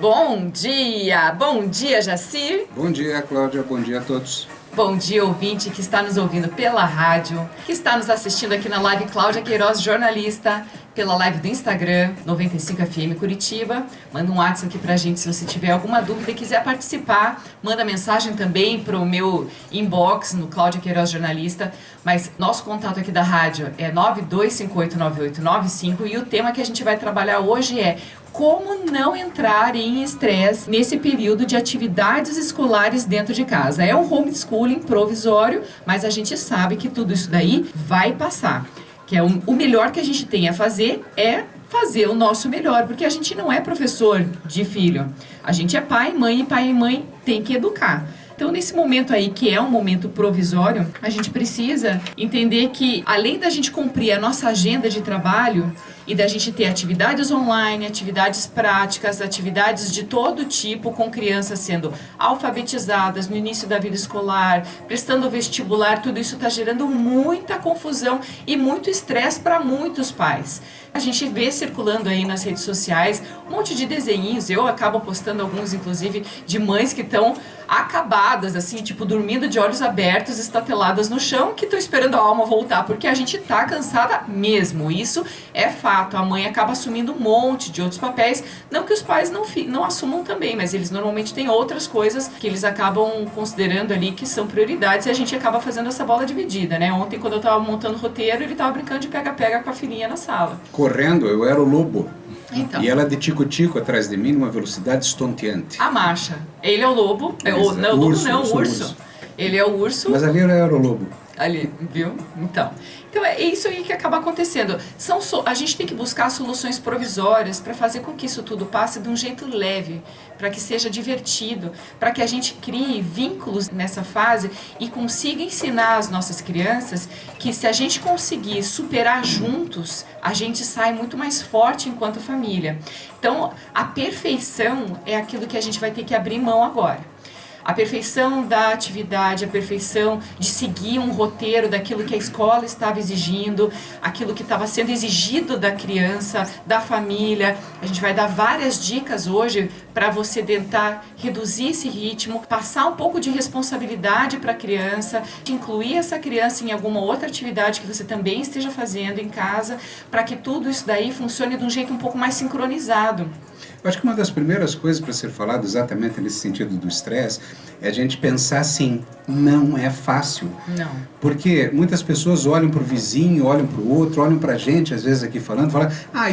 Bom dia, Jacir. Bom dia, Cláudia, bom dia a todos. Bom dia, ouvinte que está nos ouvindo pela rádio, que está nos assistindo aqui na live Cláudia Queiroz, jornalista, pela live do Instagram, 95FM Curitiba. Manda um WhatsApp aqui pra gente se você tiver alguma dúvida e quiser participar. Manda mensagem também pro meu inbox no Cláudia Queiroz Jornalista. Mas nosso contato aqui da rádio é 92589895 e o tema que a gente vai trabalhar hoje é como não entrar em estresse nesse período de atividades escolares dentro de casa. É um homeschooling provisório, mas a gente sabe que tudo isso daí vai passar. Que é o melhor que a gente tem a fazer é fazer o nosso melhor, porque a gente não é professor de filho. A gente é pai, mãe, e pai e mãe tem que educar. Então, nesse momento aí, que é um momento provisório, a gente precisa entender que, além da gente cumprir a nossa agenda de trabalho e da gente ter atividades online, atividades práticas, atividades de todo tipo, com crianças sendo alfabetizadas no início da vida escolar, prestando vestibular, tudo isso está gerando muita confusão e muito estresse para muitos pais. A gente vê circulando aí nas redes sociais um monte de desenhinhos, eu acabo postando alguns, inclusive, de mães que estão acabadas, assim, tipo, dormindo de olhos abertos, estateladas no chão, que estão esperando a alma voltar, porque a gente tá cansada mesmo, isso é fato. A mãe acaba assumindo um monte de outros papéis, não que os pais não assumam também, mas eles normalmente têm outras coisas que eles acabam considerando ali que são prioridades e a gente acaba fazendo essa bola dividida, né? Ontem, quando eu tava montando o roteiro, ele tava brincando de pega-pega com a filhinha na sala. Correndo, eu era o lobo. Então. E ela de tico-tico atrás de mim, numa velocidade estonteante. A marcha. Ele é o lobo. Não, o urso. Ele é o urso. Mas ali era o lobo. Ali, viu? Então é isso aí que acaba acontecendo. A gente tem que buscar soluções provisórias para fazer com que isso tudo passe de um jeito leve, para que seja divertido, para que a gente crie vínculos nessa fase e consiga ensinar as nossas crianças que se a gente conseguir superar juntos, a gente sai muito mais forte enquanto família. Então, a perfeição é aquilo que a gente vai ter que abrir mão agora. A perfeição da atividade, a perfeição de seguir um roteiro daquilo que a escola estava exigindo, aquilo que estava sendo exigido da criança, da família. A gente vai dar várias dicas hoje para você tentar reduzir esse ritmo, passar um pouco de responsabilidade para a criança, incluir essa criança em alguma outra atividade que você também esteja fazendo em casa, para que tudo isso daí funcione de um jeito um pouco mais sincronizado. Eu acho que uma das primeiras coisas para ser falado exatamente nesse sentido do estresse é a gente pensar assim, não é fácil. Não. Porque muitas pessoas olham para o vizinho, olham para o outro, olham para a gente, às vezes aqui falam,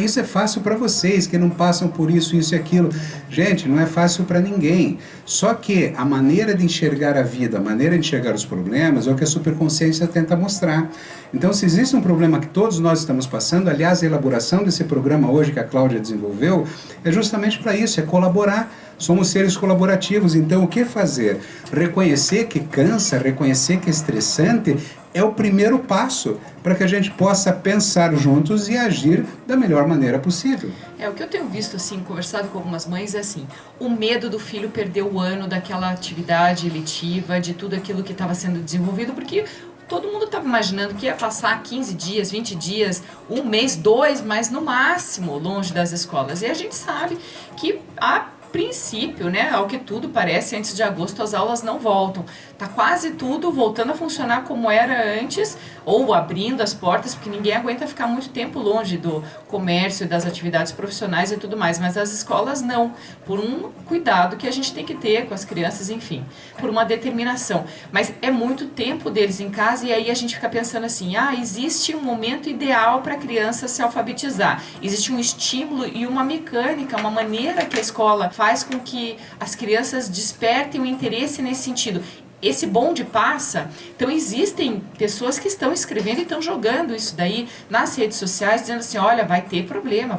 isso é fácil para vocês, que não passam por isso e aquilo. Gente, não é fácil para ninguém. Só que a maneira de enxergar a vida, a maneira de enxergar os problemas é o que a superconsciência tenta mostrar. Então, se existe um problema que todos nós estamos passando, aliás, a elaboração desse programa hoje que a Cláudia desenvolveu, é justamente para isso, é colaborar. Somos seres colaborativos, então o que fazer? Reconhecer que cansa, reconhecer que é estressante, é o primeiro passo para que a gente possa pensar juntos e agir da melhor maneira possível. O que eu tenho visto, assim, conversado com algumas mães, é assim, o medo do filho perder o ano daquela atividade letiva, de tudo aquilo que estava sendo desenvolvido, porque todo mundo estava imaginando que ia passar 15 dias, 20 dias, um mês, 2, mas no máximo longe das escolas. E a gente sabe que a princípio, né, ao que tudo parece, antes de agosto as aulas não voltam. Tá quase tudo voltando a funcionar como era antes, ou abrindo as portas, porque ninguém aguenta ficar muito tempo longe do comércio, das atividades profissionais e tudo mais, mas as escolas não, por um cuidado que a gente tem que ter com as crianças, enfim, por uma determinação. Mas é muito tempo deles em casa e aí a gente fica pensando assim, existe um momento ideal para a criança se alfabetizar, existe um estímulo e uma mecânica, uma maneira que a escola faz com que as crianças despertem o interesse nesse sentido. Esse bonde passa, então existem pessoas que estão escrevendo e estão jogando isso daí nas redes sociais, dizendo assim, olha, vai ter problema,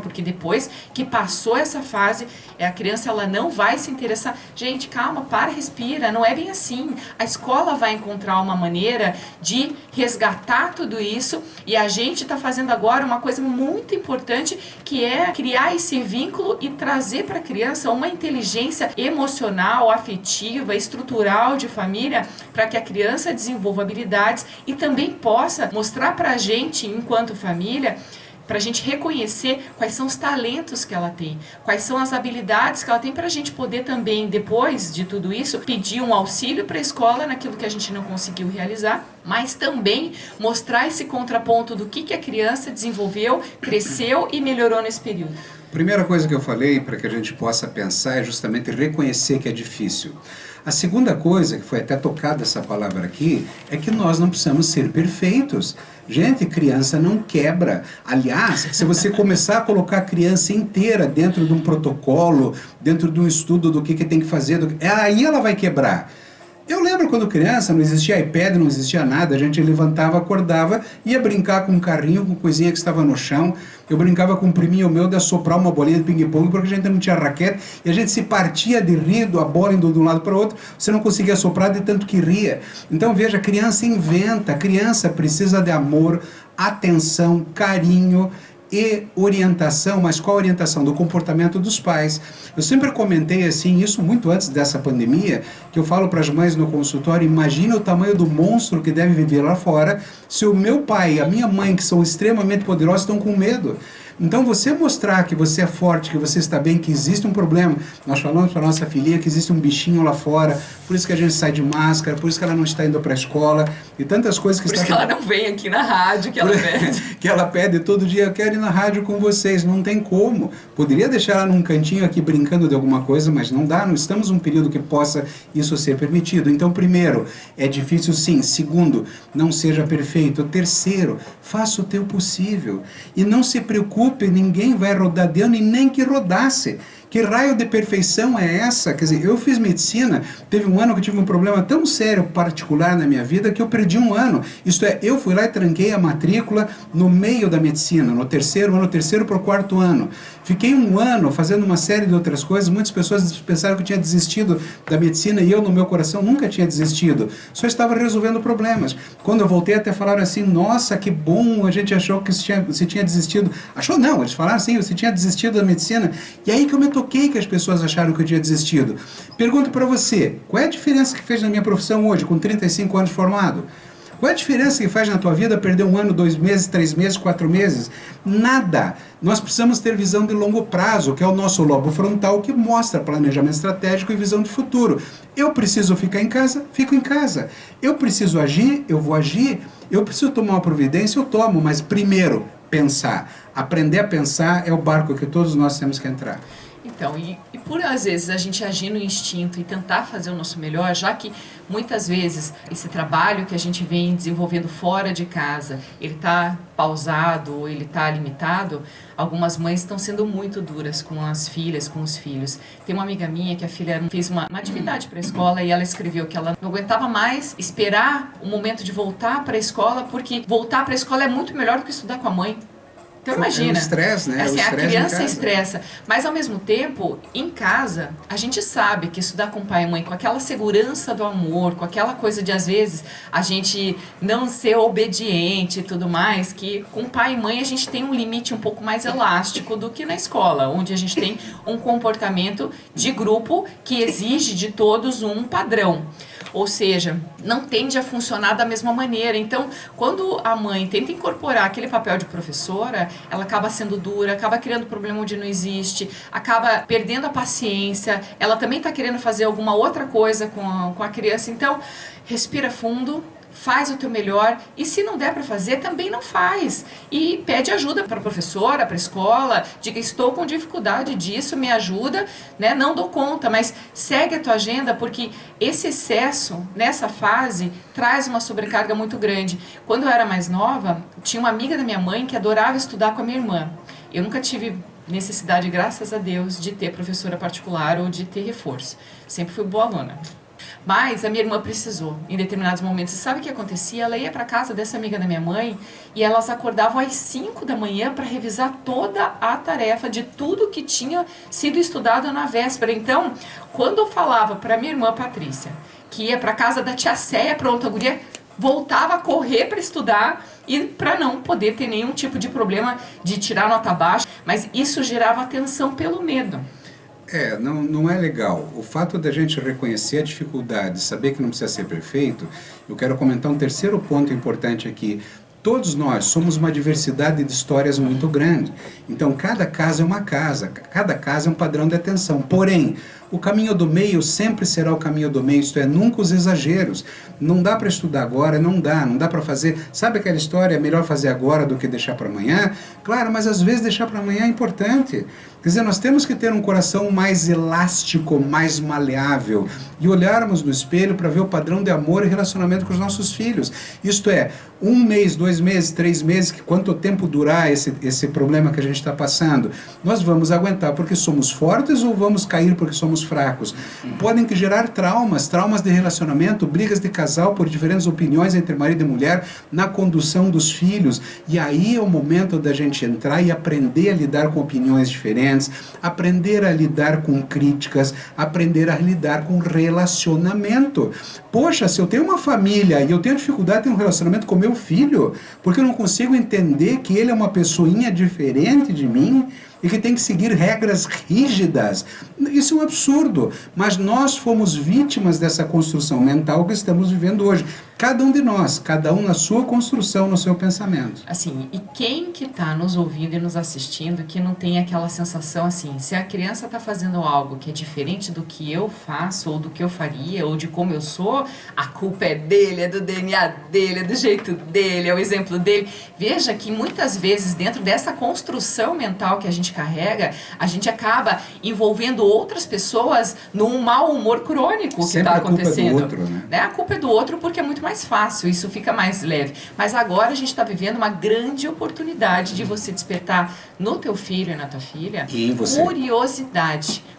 porque depois que passou essa fase, a criança ela não vai se interessar. Gente, calma, respira, não é bem assim. A escola vai encontrar uma maneira de resgatar tudo isso e a gente está fazendo agora uma coisa muito importante, que é criar esse vínculo e trazer para a criança uma inteligência emocional, afetiva, estrutural de família, para que a criança desenvolva habilidades e também possa mostrar para a gente, enquanto família, para a gente reconhecer quais são os talentos que ela tem, quais são as habilidades que ela tem, para a gente poder também, depois de tudo isso, pedir um auxílio para a escola naquilo que a gente não conseguiu realizar, mas também mostrar esse contraponto do que a criança desenvolveu, cresceu e melhorou nesse período. Primeira coisa que eu falei para que a gente possa pensar é justamente reconhecer que é difícil. A segunda coisa, que foi até tocada essa palavra aqui, é que nós não precisamos ser perfeitos. Gente, criança não quebra. Aliás, se você começar a colocar a criança inteira dentro de um protocolo, dentro de um estudo do que tem que fazer, aí ela vai quebrar. Eu lembro quando criança, não existia iPad, não existia nada, a gente levantava, acordava, ia brincar com um carrinho, com coisinha que estava no chão. Eu brincava com um priminho meu de assoprar uma bolinha de ping-pong, porque a gente não tinha raquete, e a gente se partia de rir, a bola indo de um lado para o outro, você não conseguia soprar de tanto que ria. Então veja, a criança inventa, a criança precisa de amor, atenção, carinho e orientação, mas qual orientação? Do comportamento dos pais. Eu sempre comentei assim, isso muito antes dessa pandemia, que eu falo para as mães no consultório, imagina o tamanho do monstro que deve viver lá fora, se o meu pai e a minha mãe, que são extremamente poderosos, estão com medo. Então você mostrar que você é forte, que você está bem, que existe um problema. Nós falamos para a nossa filhinha que existe um bichinho lá fora, por isso que a gente sai de máscara, por isso que ela não está indo para a escola, e tantas coisas que por isso que ela não vem aqui na rádio, que ela pede. Que ela pede todo dia, eu quero ir na rádio com vocês, não tem como. Poderia deixar ela num cantinho aqui brincando de alguma coisa, mas não dá, não estamos num período que possa isso ser permitido. Então, primeiro, é difícil sim. Segundo, não seja perfeito. Terceiro, faça o teu possível. E não se preocupe, ninguém vai rodar de ano e nem que rodasse. Que raio de perfeição é essa? Quer dizer, eu fiz medicina, teve um ano que eu tive um problema tão sério particular na minha vida que eu perdi um ano. Isto é, eu fui lá e tranquei a matrícula no meio da medicina, no terceiro ano, terceiro para o quarto ano. Fiquei um ano fazendo uma série de outras coisas, muitas pessoas pensaram que eu tinha desistido da medicina e eu, no meu coração, nunca tinha desistido. Só estava resolvendo problemas. Quando eu voltei, até falaram assim, nossa, que bom, a gente achou que você tinha desistido. Achou não, eles falaram assim, você tinha desistido da medicina. E aí que eu me toquei que as pessoas acharam que eu tinha desistido. Pergunto para você, qual é a diferença que fez na minha profissão hoje, com 35 anos formado? Qual é a diferença que faz na tua vida perder um ano, 2 meses, 3 meses, 4 meses? Nada. Nós precisamos ter visão de longo prazo, que é o nosso lobo frontal, que mostra planejamento estratégico e visão de futuro. Eu preciso ficar em casa, fico em casa. Eu preciso agir, eu vou agir. Eu preciso tomar uma providência, eu tomo. Mas primeiro, pensar. Aprender a pensar é o barco que todos nós temos que entrar. Então, e por às vezes a gente agir no instinto e tentar fazer o nosso melhor, já que muitas vezes esse trabalho que a gente vem desenvolvendo fora de casa, ele está pausado ou ele está limitado, algumas mães estão sendo muito duras com as filhas, com os filhos. Tem uma amiga minha que a filha fez uma atividade para a escola e ela escreveu que ela não aguentava mais esperar o momento de voltar para a escola, porque voltar para a escola é muito melhor do que estudar com a mãe. Então imagina, é o estresse, né? Assim, o a estresse criança estressa, mas ao mesmo tempo, em casa, a gente sabe que estudar com pai e mãe, com aquela segurança do amor, com aquela coisa de às vezes a gente não ser obediente e tudo mais, que com pai e mãe a gente tem um limite um pouco mais elástico do que na escola, onde a gente tem um comportamento de grupo que exige de todos um padrão. Ou seja, não tende a funcionar da mesma maneira. Então, quando a mãe tenta incorporar aquele papel de professora, ela acaba sendo dura, acaba criando problema onde não existe, acaba perdendo a paciência, ela também está querendo fazer alguma outra coisa com a criança. Então, respira fundo, faz o teu melhor e se não der para fazer, também não faz. E pede ajuda para a professora, para a escola, diga, estou com dificuldade disso, me ajuda, né? Não dou conta, mas segue a tua agenda, porque esse excesso nessa fase traz uma sobrecarga muito grande. Quando eu era mais nova, tinha uma amiga da minha mãe que adorava estudar com a minha irmã. Eu nunca tive necessidade, graças a Deus, de ter professora particular ou de ter reforço. Sempre fui boa aluna. Mas a minha irmã precisou, em determinados momentos. E sabe o que acontecia? Ela ia para casa dessa amiga da minha mãe e elas acordavam às 5 da manhã para revisar toda a tarefa de tudo que tinha sido estudado na véspera. Então, quando eu falava para minha irmã Patrícia que ia para casa da tia Céia, pronto, a guria voltava a correr para estudar e para não poder ter nenhum tipo de problema de tirar nota baixa. Mas isso gerava atenção pelo medo. Não é legal. O fato da gente reconhecer a dificuldade, saber que não precisa ser perfeito, eu quero comentar um terceiro ponto importante aqui. Todos nós somos uma diversidade de histórias muito grande. Então, cada casa é uma casa, cada casa é um padrão de atenção. Porém, o caminho do meio sempre será o caminho do meio, isto é, nunca os exageros. Não dá para estudar agora, não dá para fazer. Sabe aquela história, é melhor fazer agora do que deixar para amanhã? Claro, mas às vezes deixar para amanhã é importante. Quer dizer, nós temos que ter um coração mais elástico, mais maleável e olharmos no espelho para ver o padrão de amor e relacionamento com os nossos filhos. Isto é, 1 mês, 2 meses, 3 meses, quanto tempo durar esse problema que a gente está passando, nós vamos aguentar porque somos fortes ou vamos cair porque somos fracos? Podem gerar traumas de relacionamento, brigas de casal por diferentes opiniões entre marido e mulher na condução dos filhos. E aí é o momento da gente entrar e aprender a lidar com opiniões diferentes, aprender a lidar com críticas, aprender a lidar com relacionamento. Poxa, se eu tenho uma família e eu tenho dificuldade de ter um relacionamento com meu filho, porque eu não consigo entender que ele é uma pessoinha diferente de mim e que tem que seguir regras rígidas, isso é um absurdo, mas nós fomos vítimas dessa construção mental que estamos vivendo hoje. Cada um de nós, cada um na sua construção, no seu pensamento. Assim, e quem que está nos ouvindo e nos assistindo que não tem aquela sensação assim, se a criança está fazendo algo que é diferente do que eu faço, ou do que eu faria, ou de como eu sou, a culpa é dele, é do DNA dele, é do jeito dele, é o exemplo dele. Veja que muitas vezes dentro dessa construção mental que a gente carrega, a gente acaba envolvendo outras pessoas num mau humor crônico que está acontecendo. A culpa é do outro, né? A culpa é do outro porque é muito mais fácil, isso fica mais leve. Mas agora a gente está vivendo uma grande oportunidade de você despertar no teu filho e na tua filha e em você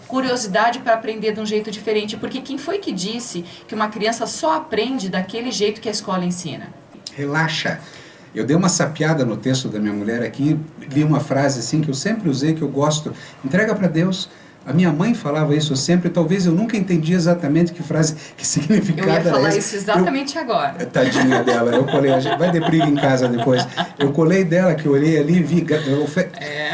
curiosidade para aprender de um jeito diferente, porque quem foi que disse que uma criança só aprende daquele jeito que a escola ensina? Relaxa. Eu dei uma sapiada no texto da minha mulher aqui, li uma frase assim que eu sempre usei, que eu gosto: entrega para Deus. A minha mãe falava isso sempre, talvez eu nunca entendi exatamente que frase, que significado era esse. Eu ia falar isso exatamente agora. Tadinha dela, eu colei, a gente vai ter briga em casa depois. Eu colei dela, que eu olhei ali e vi.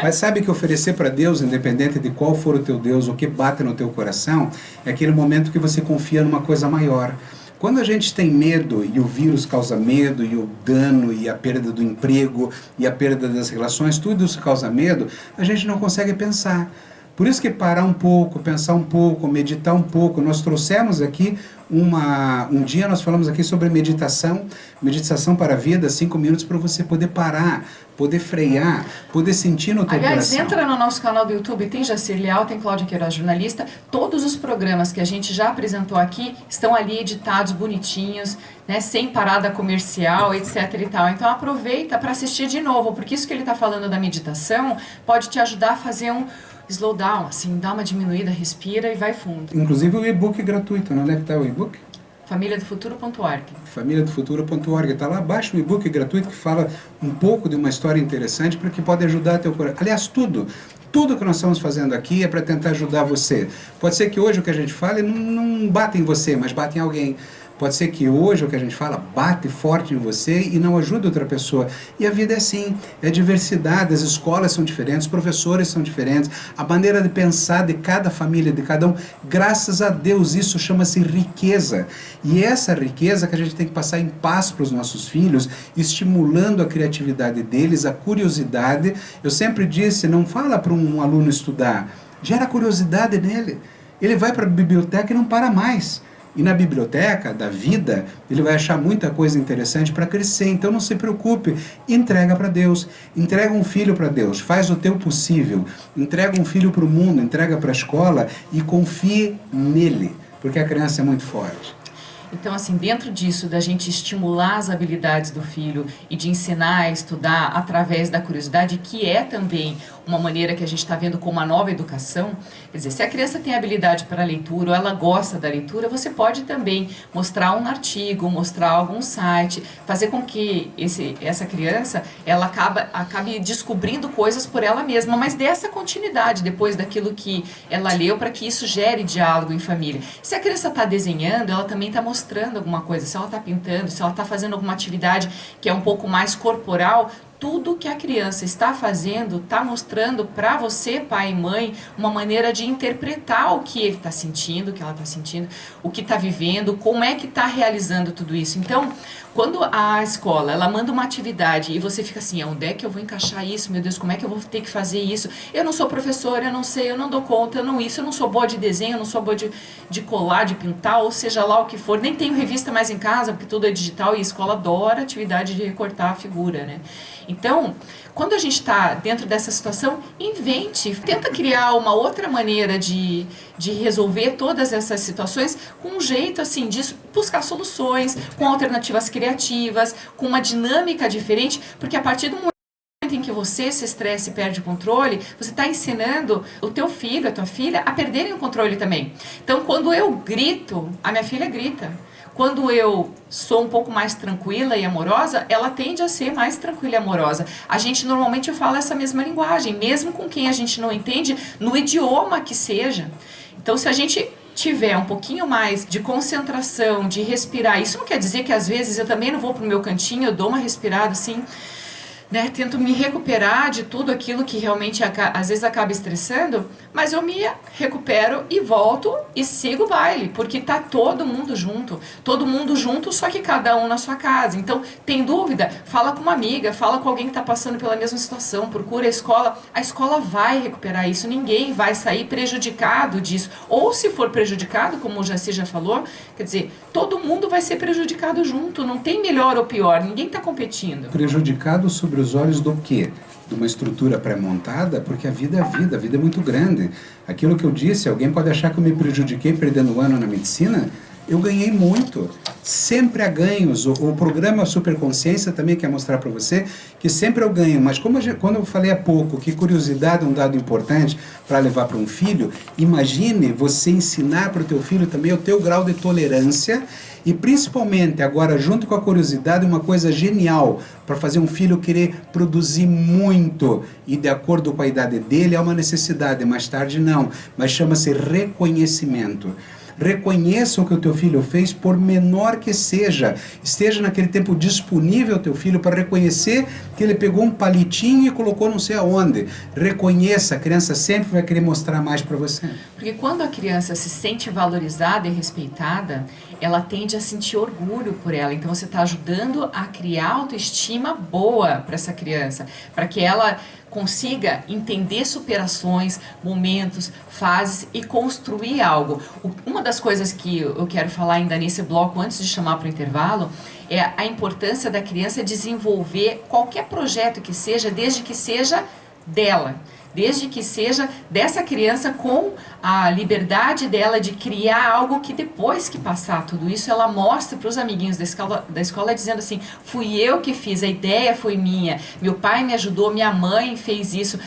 Mas sabe que oferecer para Deus, independente de qual for o teu Deus, o que bate no teu coração, é aquele momento que você confia numa coisa maior. Quando a gente tem medo e o vírus causa medo e o dano e a perda do emprego e a perda das relações, tudo isso causa medo, a gente não consegue pensar. Por isso que parar um pouco, pensar um pouco, meditar um pouco. Nós trouxemos aqui um dia nós falamos aqui sobre meditação para a vida, 5 minutos para você poder parar, poder frear, poder sentir no teu coração. Aliás, entra no nosso canal do YouTube, tem Jacir Leal, tem Cláudia Queiroz, jornalista. Todos os programas que a gente já apresentou aqui estão ali editados, bonitinhos, né, sem parada comercial, etc e tal. Então aproveita para assistir de novo, porque isso que ele está falando da meditação pode te ajudar a fazer um slow down, assim, dá uma diminuída, respira e vai fundo. Inclusive o e-book gratuito, não é que está o e-book? Familiadofuturo.org. Familiadofuturo.org, está lá, baixa um e-book gratuito que fala um pouco de uma história interessante para que pode ajudar teu coração. Aliás, tudo que nós estamos fazendo aqui é para tentar ajudar você. Pode ser que hoje o que a gente fale não bate em você, mas bate em alguém. Pode ser que hoje o que a gente fala bate forte em você e não ajuda outra pessoa. E a vida é assim, é diversidade, as escolas são diferentes, os professores são diferentes, a maneira de pensar de cada família, de cada um. Graças a Deus, isso chama-se riqueza. E essa riqueza que a gente tem que passar em paz para os nossos filhos, estimulando a criatividade deles, a curiosidade. Eu sempre disse, não fala para um aluno estudar, gera curiosidade nele. Ele vai para a biblioteca e não para mais. E na biblioteca da vida, ele vai achar muita coisa interessante para crescer. Então não se preocupe, entrega para Deus, entrega um filho para Deus, faz o teu possível, entrega um filho para o mundo, entrega para a escola e confie nele, porque a criança é muito forte. Então, assim, dentro disso, da gente estimular as habilidades do filho e de ensinar a estudar através da curiosidade, que é também uma maneira que a gente está vendo como uma nova educação. Quer dizer, se a criança tem habilidade para a leitura ou ela gosta da leitura, você pode também mostrar um artigo, mostrar algum site, fazer com que essa criança ela acabe descobrindo coisas por ela mesma, mas dessa continuidade depois daquilo que ela leu, para que isso gere diálogo em família. Se a criança está desenhando, ela também está mostrando alguma coisa. Se ela está pintando, se ela está fazendo alguma atividade que é um pouco mais corporal, tudo que a criança está fazendo está mostrando para você, pai e mãe, uma maneira de interpretar o que ele está sentindo, o que ela está sentindo, o que está vivendo, como é que está realizando tudo isso. Então, quando a escola, ela manda uma atividade e você fica assim, onde é que eu vou encaixar isso? Meu Deus, como é que eu vou ter que fazer isso? Eu não sou professora, eu não sei, eu não dou conta, eu não sou boa de desenho, eu não sou boa de colar, de pintar, ou seja lá o que for. Nem tenho revista mais em casa, porque tudo é digital e a escola adora a atividade de recortar a figura, né? Então, quando a gente está dentro dessa situação, invente, tenta criar uma outra maneira de resolver todas essas situações com um jeito assim de buscar soluções, com alternativas criativas, com uma dinâmica diferente, porque a partir do momento em que você se estressa e perde o controle, você está ensinando o teu filho, a tua filha, a perderem o controle também. Então, quando eu grito, a minha filha grita. Quando eu sou um pouco mais tranquila e amorosa, ela tende a ser mais tranquila e amorosa. A gente normalmente fala essa mesma linguagem, mesmo com quem a gente não entende, no idioma que seja. Então, se a gente tiver um pouquinho mais de concentração, de respirar, isso não quer dizer que às vezes eu também não vou pro meu cantinho, eu dou uma respirada assim, né, tento me recuperar de tudo aquilo que realmente às vezes acaba estressando, mas eu me recupero e volto e sigo o baile, porque tá todo mundo junto, só que cada um na sua casa. Então, tem dúvida? Fala com uma amiga, fala com alguém que está passando pela mesma situação, procura a escola vai recuperar isso, ninguém vai sair prejudicado disso, ou se for prejudicado, como o Jaci já falou, quer dizer, todo mundo vai ser prejudicado junto, não tem melhor ou pior, ninguém está competindo. Prejudicado sobre os olhos do quê? De uma estrutura pré-montada, porque a vida é muito grande. Aquilo que eu disse, alguém pode achar que eu me prejudiquei perdendo um ano na medicina, eu ganhei muito. Sempre há ganhos. O programa Superconsciência também quer mostrar para você que sempre eu ganho. Mas quando eu falei há pouco que curiosidade é um dado importante para levar para um filho, imagine você ensinar para o teu filho também o teu grau de tolerância e principalmente agora junto com a curiosidade uma coisa genial para fazer um filho querer produzir muito e de acordo com a idade dele é uma necessidade, mais tarde não, mas chama-se reconhecimento. Reconheça o que o teu filho fez, por menor que seja. Esteja naquele tempo disponível ao teu filho para reconhecer que ele pegou um palitinho e colocou não sei aonde. Reconheça, a criança sempre vai querer mostrar mais para você. Porque quando a criança se sente valorizada e respeitada, ela tende a sentir orgulho por ela. Então você está ajudando a criar autoestima boa para essa criança, para que ela consiga entender superações, momentos, fases e construir algo. Uma das coisas que eu quero falar ainda nesse bloco, antes de chamar para o intervalo, é a importância da criança desenvolver qualquer projeto que seja, desde que seja dela. Desde que seja dessa criança com a liberdade dela de criar algo que depois que passar tudo isso, ela mostre para os amiguinhos da escola dizendo assim, fui eu que fiz, a ideia foi minha, meu pai me ajudou, minha mãe fez isso,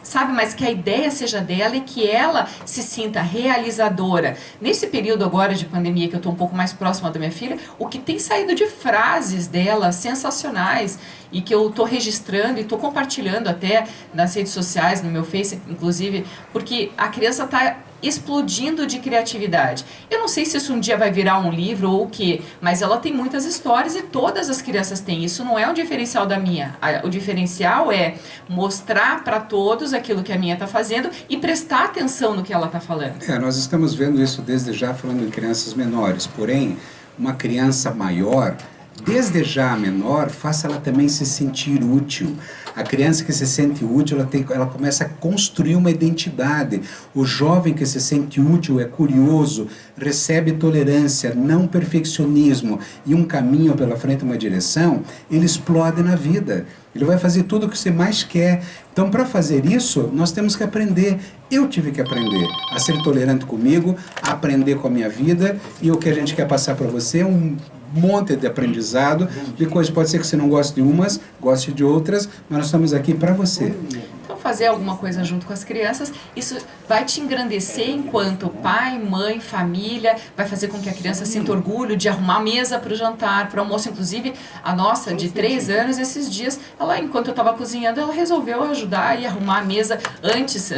sabe, mas que a ideia seja dela e que ela se sinta realizadora. Nesse período agora de pandemia, que eu estou um pouco mais próxima da minha filha, o que tem saído de frases dela sensacionais e que eu estou registrando e estou compartilhando até nas redes sociais, no meu Face, inclusive, porque a criança está explodindo de criatividade. Eu não sei se isso um dia vai virar um livro ou o quê, mas ela tem muitas histórias e todas as crianças têm. Isso não é um diferencial da minha. O diferencial é mostrar para todos aquilo que a minha está fazendo e prestar atenção no que ela está falando. Nós estamos vendo isso desde já falando em crianças menores, porém, uma criança maior, desde já menor, faça ela também se sentir útil. A criança que se sente útil, ela começa a construir uma identidade. O jovem que se sente útil é curioso, recebe tolerância, não perfeccionismo e um caminho pela frente, uma direção, ele explode na vida. Ele vai fazer tudo o que você mais quer. Então, para fazer isso, nós temos que aprender. Eu tive que aprender a ser tolerante comigo, a aprender com a minha vida, e o que a gente quer passar para você é um monte de aprendizado, de coisas, pode ser que você não goste de umas, goste de outras, mas nós estamos aqui para você. Então fazer alguma coisa junto com as crianças, isso vai te engrandecer enquanto pai, mãe, família, vai fazer com que a criança sinta orgulho de arrumar a mesa para o jantar, para o almoço. Inclusive, a nossa, de 3 anos, esses dias, ela, enquanto eu estava cozinhando, ela resolveu ajudar e arrumar a mesa antes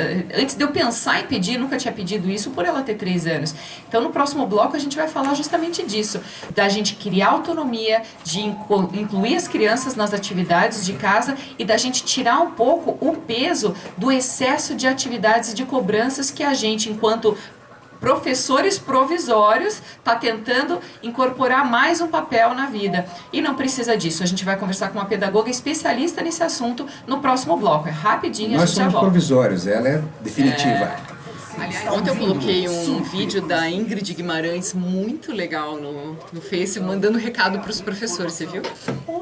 de eu pensar em pedir, nunca tinha pedido isso por ela ter 3 anos. Então, no próximo bloco, a gente vai falar justamente disso, da gente criar autonomia, de incluir as crianças nas atividades de casa e da gente tirar um pouco o peso do excesso de atividades e de cobranças que a gente, enquanto professores provisórios, está tentando incorporar mais um papel na vida. E não precisa disso. A gente vai conversar com uma pedagoga especialista nesse assunto no próximo bloco. É rapidinho, Nós a gente já somos volta. provisórios, ela é definitiva. Aliás, ontem eu coloquei um vídeo da Ingrid Guimarães muito legal no Face, mandando recado para os professores, você viu?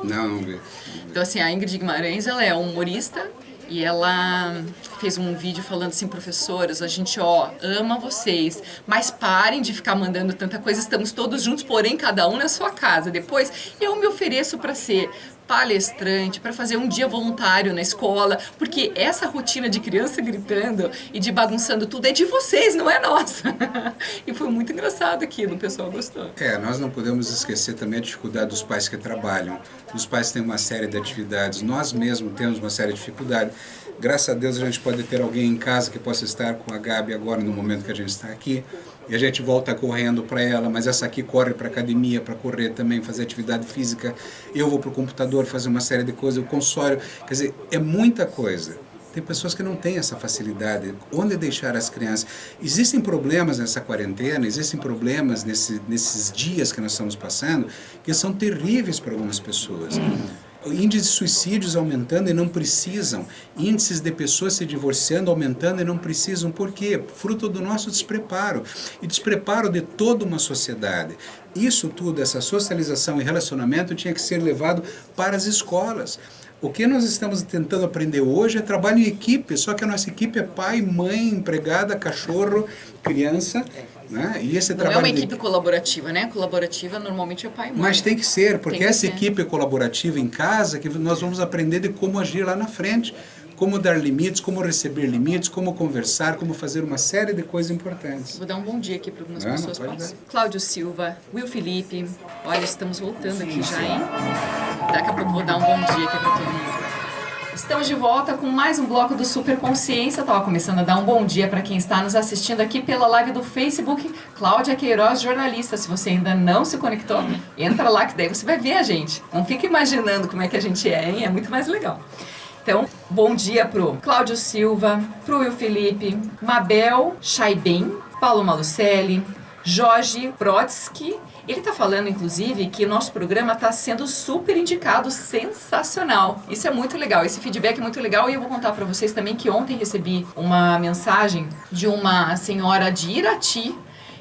Não vi. Então, assim, a Ingrid Guimarães, ela é humorista e ela fez um vídeo falando assim, professoras, a gente, ama vocês, mas parem de ficar mandando tanta coisa, estamos todos juntos, porém, cada um na sua casa. Depois, eu me ofereço para ser palestrante, para fazer um dia voluntário na escola, porque essa rotina de criança gritando e de bagunçando tudo é de vocês, não é nossa. E foi muito engraçado aquilo, o pessoal gostou. Nós não podemos esquecer também a dificuldade dos pais que trabalham. Os pais têm uma série de atividades, nós mesmos temos uma série de dificuldades. Graças a Deus a gente pode ter alguém em casa que possa estar com a Gabi agora, no momento que a gente está aqui, e a gente volta correndo para ela, mas essa aqui corre para academia, para correr também, fazer atividade física. Eu vou para o computador fazer uma série de coisas, eu consolo. Quer dizer, é muita coisa. Tem pessoas que não têm essa facilidade. Onde deixar as crianças? Existem problemas nessa quarentena, existem problemas nesses dias que nós estamos passando, que são terríveis para algumas pessoas. Índices de suicídios aumentando e não precisam. Índices de pessoas se divorciando aumentando e não precisam. Por quê? Fruto do nosso despreparo. E despreparo de toda uma sociedade. Isso tudo, essa socialização e relacionamento tinha que ser levado para as escolas. O que nós estamos tentando aprender hoje é trabalho em equipe, só que a nossa equipe é pai, mãe, empregada, cachorro, criança, né? E esse não é uma equipe colaborativa, né? Colaborativa normalmente é pai e mãe. Mas tem que ser, porque essa equipe colaborativa em casa que nós vamos aprender de como agir lá na frente, como dar limites, como receber limites, como conversar, como fazer uma série de coisas importantes. Vou dar um bom dia aqui para algumas pessoas. Cláudio Silva, Will Felipe, olha, estamos voltando aqui já, hein? Daqui a pouco vou dar um bom dia aqui para todo mundo. Estamos de volta com mais um bloco do Super Consciência. Eu estava começando a dar um bom dia para quem está nos assistindo aqui pela live do Facebook. Cláudia Queiroz, jornalista. Se você ainda não se conectou, entra lá que daí você vai ver a gente. Não fica imaginando como é que a gente é, hein? É muito mais legal. Então, bom dia pro Cláudio Silva, pro Will Felipe, Mabel Chaiben, Paulo Malucelli, Jorge Brodsky. Ele está falando, inclusive, que o nosso programa está sendo super indicado, sensacional. Isso é muito legal, esse feedback é muito legal. E eu vou contar para vocês também que ontem recebi uma mensagem de uma senhora de Irati,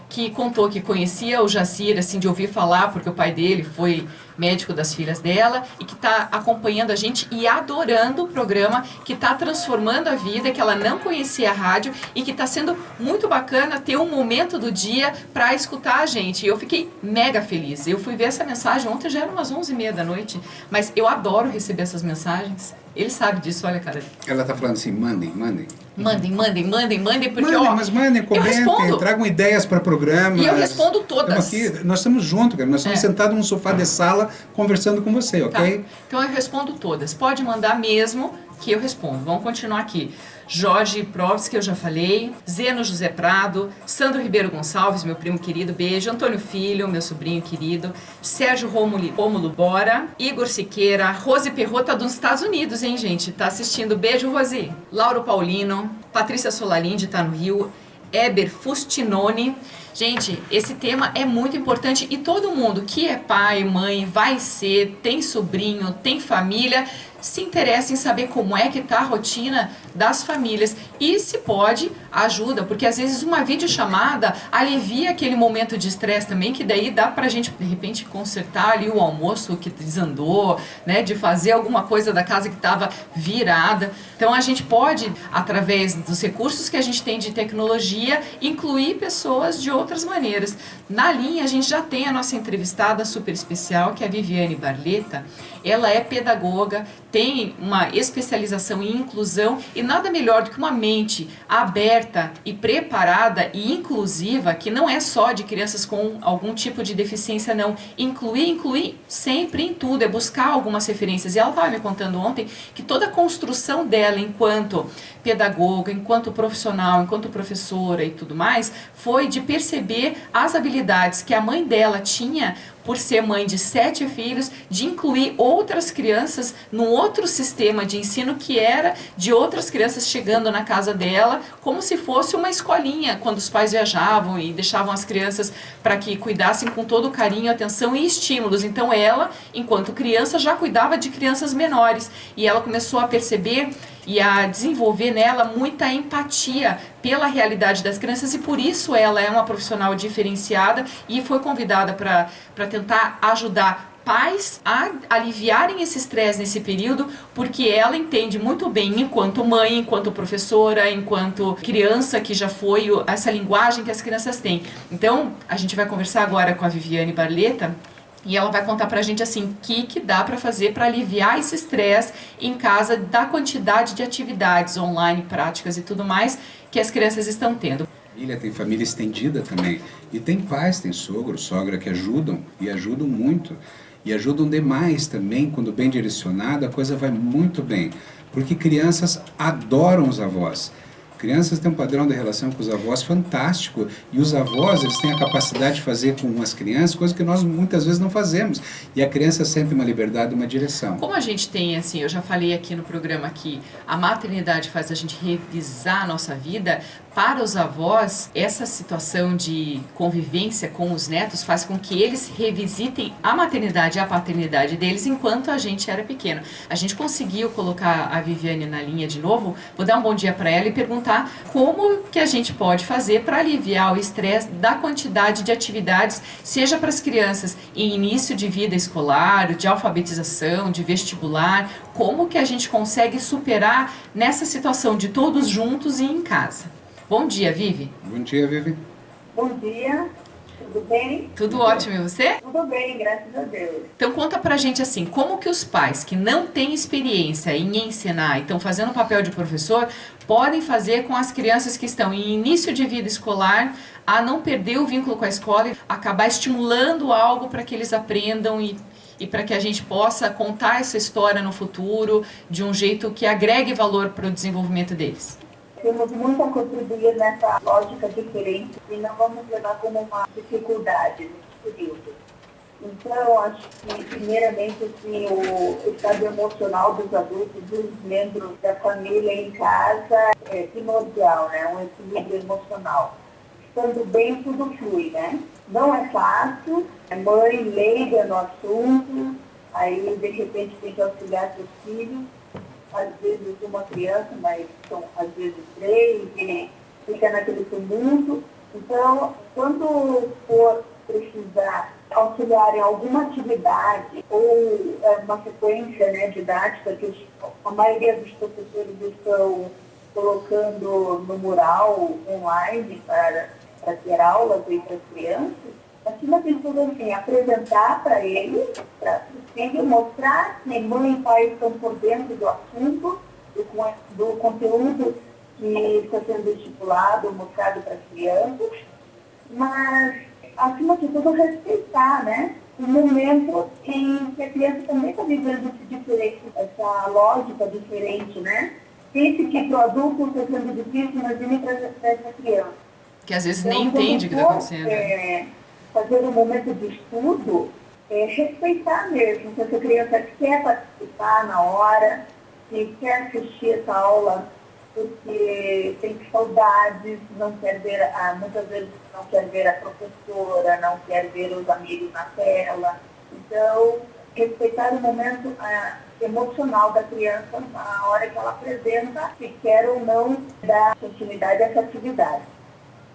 que contou que conhecia o Jacir, assim, de ouvir falar, porque o pai dele foi médico das filhas dela, e que está acompanhando a gente e adorando o programa, que está transformando a vida, que ela não conhecia a rádio e que está sendo muito bacana ter um momento do dia para escutar a gente. E eu fiquei mega feliz. Eu fui ver essa mensagem ontem, já era umas 11h30 da noite, mas eu adoro receber essas mensagens. Ele sabe disso, olha, cara. Ela tá falando assim, mandem. Mandem, porque mandem, comentem, tragam ideias para programas. E eu respondo todas. Nós estamos juntos, cara. Nós estamos sentados num sofá de sala conversando com você, ok? Tá. Então eu respondo todas. Pode mandar mesmo que eu respondo. Vamos continuar aqui. Jorge Provs, que eu já falei, Zeno José Prado, Sandro Ribeiro Gonçalves, meu primo querido, beijo, Antônio Filho, meu sobrinho querido, Sérgio Rômulo Bora, Igor Siqueira, Rose Perrota dos Estados Unidos, hein, gente? Tá assistindo, beijo, Rose. Lauro Paulino, Patrícia Solalinde, tá no Rio, Eber Fustinoni. Gente, esse tema é muito importante e todo mundo que é pai, mãe, vai ser, tem sobrinho, tem família, se interessa em saber como é que está a rotina das famílias e, se pode, ajuda, porque às vezes uma videochamada alivia aquele momento de estresse também, que daí dá pra gente, de repente, consertar ali o almoço que desandou, né, de fazer alguma coisa da casa que estava virada. Então a gente pode, através dos recursos que a gente tem de tecnologia, incluir pessoas de outras maneiras. Na linha a gente já tem a nossa entrevistada super especial, que é a Viviane Barleta, ela é pedagoga, tem uma especialização em inclusão e nada melhor do que uma mente aberta e preparada e inclusiva, que não é só de crianças com algum tipo de deficiência, não. Incluir sempre em tudo, é buscar algumas referências. E ela estava me contando ontem que toda a construção dela enquanto pedagoga, enquanto profissional, enquanto professora e tudo mais, foi de perceber as habilidades que a mãe dela tinha por ser mãe de 7 filhos, de incluir outras crianças num outro sistema de ensino que era de outras crianças chegando na casa dela, como se fosse uma escolinha, quando os pais viajavam e deixavam as crianças para que cuidassem com todo o carinho, atenção e estímulos. Então ela, enquanto criança, já cuidava de crianças menores e ela começou a perceber e a desenvolver nela muita empatia pela realidade das crianças e por isso ela é uma profissional diferenciada e foi convidada para tentar ajudar pais a aliviarem esse estresse nesse período, porque ela entende muito bem, enquanto mãe, enquanto professora, enquanto criança, que já foi essa linguagem que as crianças têm. Então, a gente vai conversar agora com a Viviane Barletta, e ela vai contar pra gente assim, o que dá pra fazer para aliviar esse estresse em casa da quantidade de atividades online, práticas e tudo mais que as crianças estão tendo. Tem família estendida também. E tem pais, tem sogro, sogra que ajudam, e ajudam muito. E ajudam demais também, quando bem direcionado, a coisa vai muito bem. Porque crianças adoram os avós. Crianças têm um padrão de relação com os avós fantástico, e os avós, eles têm a capacidade de fazer com as crianças coisas que nós muitas vezes não fazemos, e a criança sente uma liberdade, uma direção. Como a gente tem, assim, eu já falei aqui no programa que a maternidade faz a gente revisar a nossa vida, para os avós, essa situação de convivência com os netos faz com que eles revisitem a maternidade e a paternidade deles enquanto a gente era pequeno. A gente conseguiu colocar a Viviane na linha de novo, vou dar um bom dia para ela e perguntar como que a gente pode fazer para aliviar o estresse da quantidade de atividades, seja para as crianças em início de vida escolar, de alfabetização, de vestibular, como que a gente consegue superar nessa situação de todos juntos e em casa. Bom dia, Vivi. Bom dia, Vivi. Bom dia, tudo bem? Tudo ótimo, e você? Tudo bem, graças a Deus. Então conta pra gente assim, como que os pais que não têm experiência em ensinar e estão fazendo o papel de professor, podem fazer com as crianças que estão em início de vida escolar a não perder o vínculo com a escola e acabar estimulando algo para que eles aprendam e para que a gente possa contar essa história no futuro de um jeito que agregue valor para o desenvolvimento deles. Temos muito a contribuir nessa lógica diferente e não vamos levar como uma dificuldade nesse período. Então, acho que, primeiramente, assim, o estado emocional dos adultos, dos membros da família em casa é primordial, né? Um equilíbrio emocional. Estando bem, tudo flui, né? Não é fácil, é mãe leiga no assunto, aí, de repente, tem que auxiliar seus filhos. Às vezes uma criança, mas são às vezes 3, e fica naquele tumulto. Então, quando for precisar auxiliar em alguma atividade ou uma sequência, né, didática que a maioria dos professores estão colocando no mural online para ter aulas entre as crianças, acima de tudo, assim, apresentar para ele, para ele mostrar que mãe e pai estão por dentro do assunto, do conteúdo que está sendo estipulado, mostrado para as crianças, mas, acima de tudo, respeitar, né, o momento em que a criança também está vivendo diferente, essa lógica diferente, né? Pense que para o adulto está sendo difícil, mas nem para essa criança. Que às vezes Então, nem entende o que está acontecendo. Fazer um momento de estudo, respeitar mesmo, se essa criança quer participar na hora, se quer assistir essa aula porque tem saudades, não quer ver, muitas vezes não quer ver a professora, não quer ver os amigos na tela. Então, respeitar o momento emocional da criança na hora que ela apresenta, se quer ou não dar continuidade a essa atividade.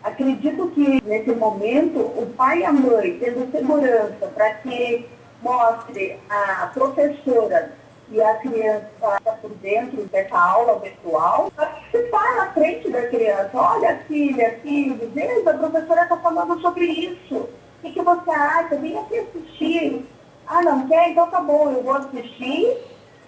Acredito que, nesse momento, o pai e a mãe, tendo segurança para que mostre a professora e a criança por dentro dessa aula virtual, participar na frente da criança. Olha, filha, filho, veja, a professora está falando sobre isso. O que você acha? Vem aqui assistir. Ah, não quer? Então tá bom, eu vou assistir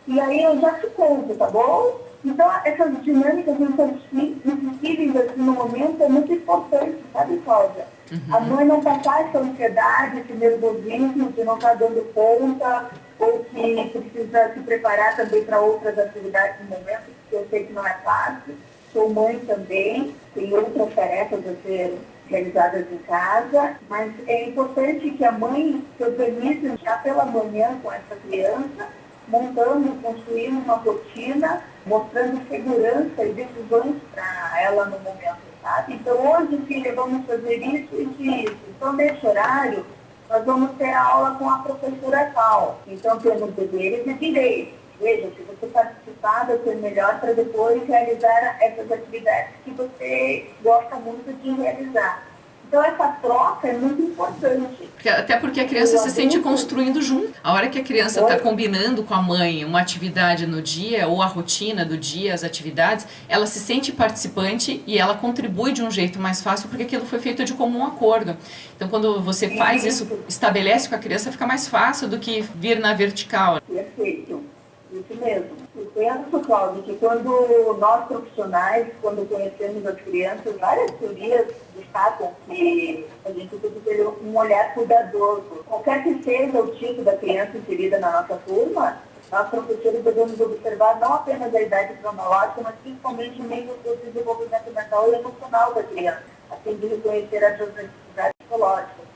e aí eu já te conto, tá bom? Então, essas dinâmicas insensíveis assim, no momento é muito importante, sabe, Cláudia? A mãe não passar essa ansiedade, esse nervosismo de não estar dando conta, ou que precisa se preparar também para outras atividades no momento, porque eu sei que não é fácil. Sou mãe também, tenho outras tarefas a ser realizadas em casa, mas é importante que a mãe se organize já pela manhã com essa criança, montando, construindo uma rotina, mostrando segurança e decisões para ela no momento, sabe? Então, hoje, filha, vamos fazer isso e isso. Então, nesse horário, nós vamos ter aula com a professora tal. Então, temos deveres e direitos. Veja, se você participar, vai ser melhor para depois realizar essas atividades que você gosta muito de realizar. Então, essa troca é muito importante. Até porque a criança se sente construindo junto. A hora que a criança está combinando com a mãe uma atividade no dia, ou a rotina do dia, as atividades, ela se sente participante e ela contribui de um jeito mais fácil, porque aquilo foi feito de comum acordo. Então, quando você faz isso, estabelece com a criança, fica mais fácil do que vir na vertical. Perfeito. Isso mesmo. Eu penso, Cláudia, que quando nós profissionais, quando conhecemos as crianças, várias teorias destacam que a gente tem que ter um olhar cuidadoso. Qualquer que seja o tipo da criança inserida na nossa turma, nós professores devemos observar não apenas a idade cronológica, mas principalmente o nível do desenvolvimento mental e emocional da criança, a fim de reconhecer as necessidades psicológicas.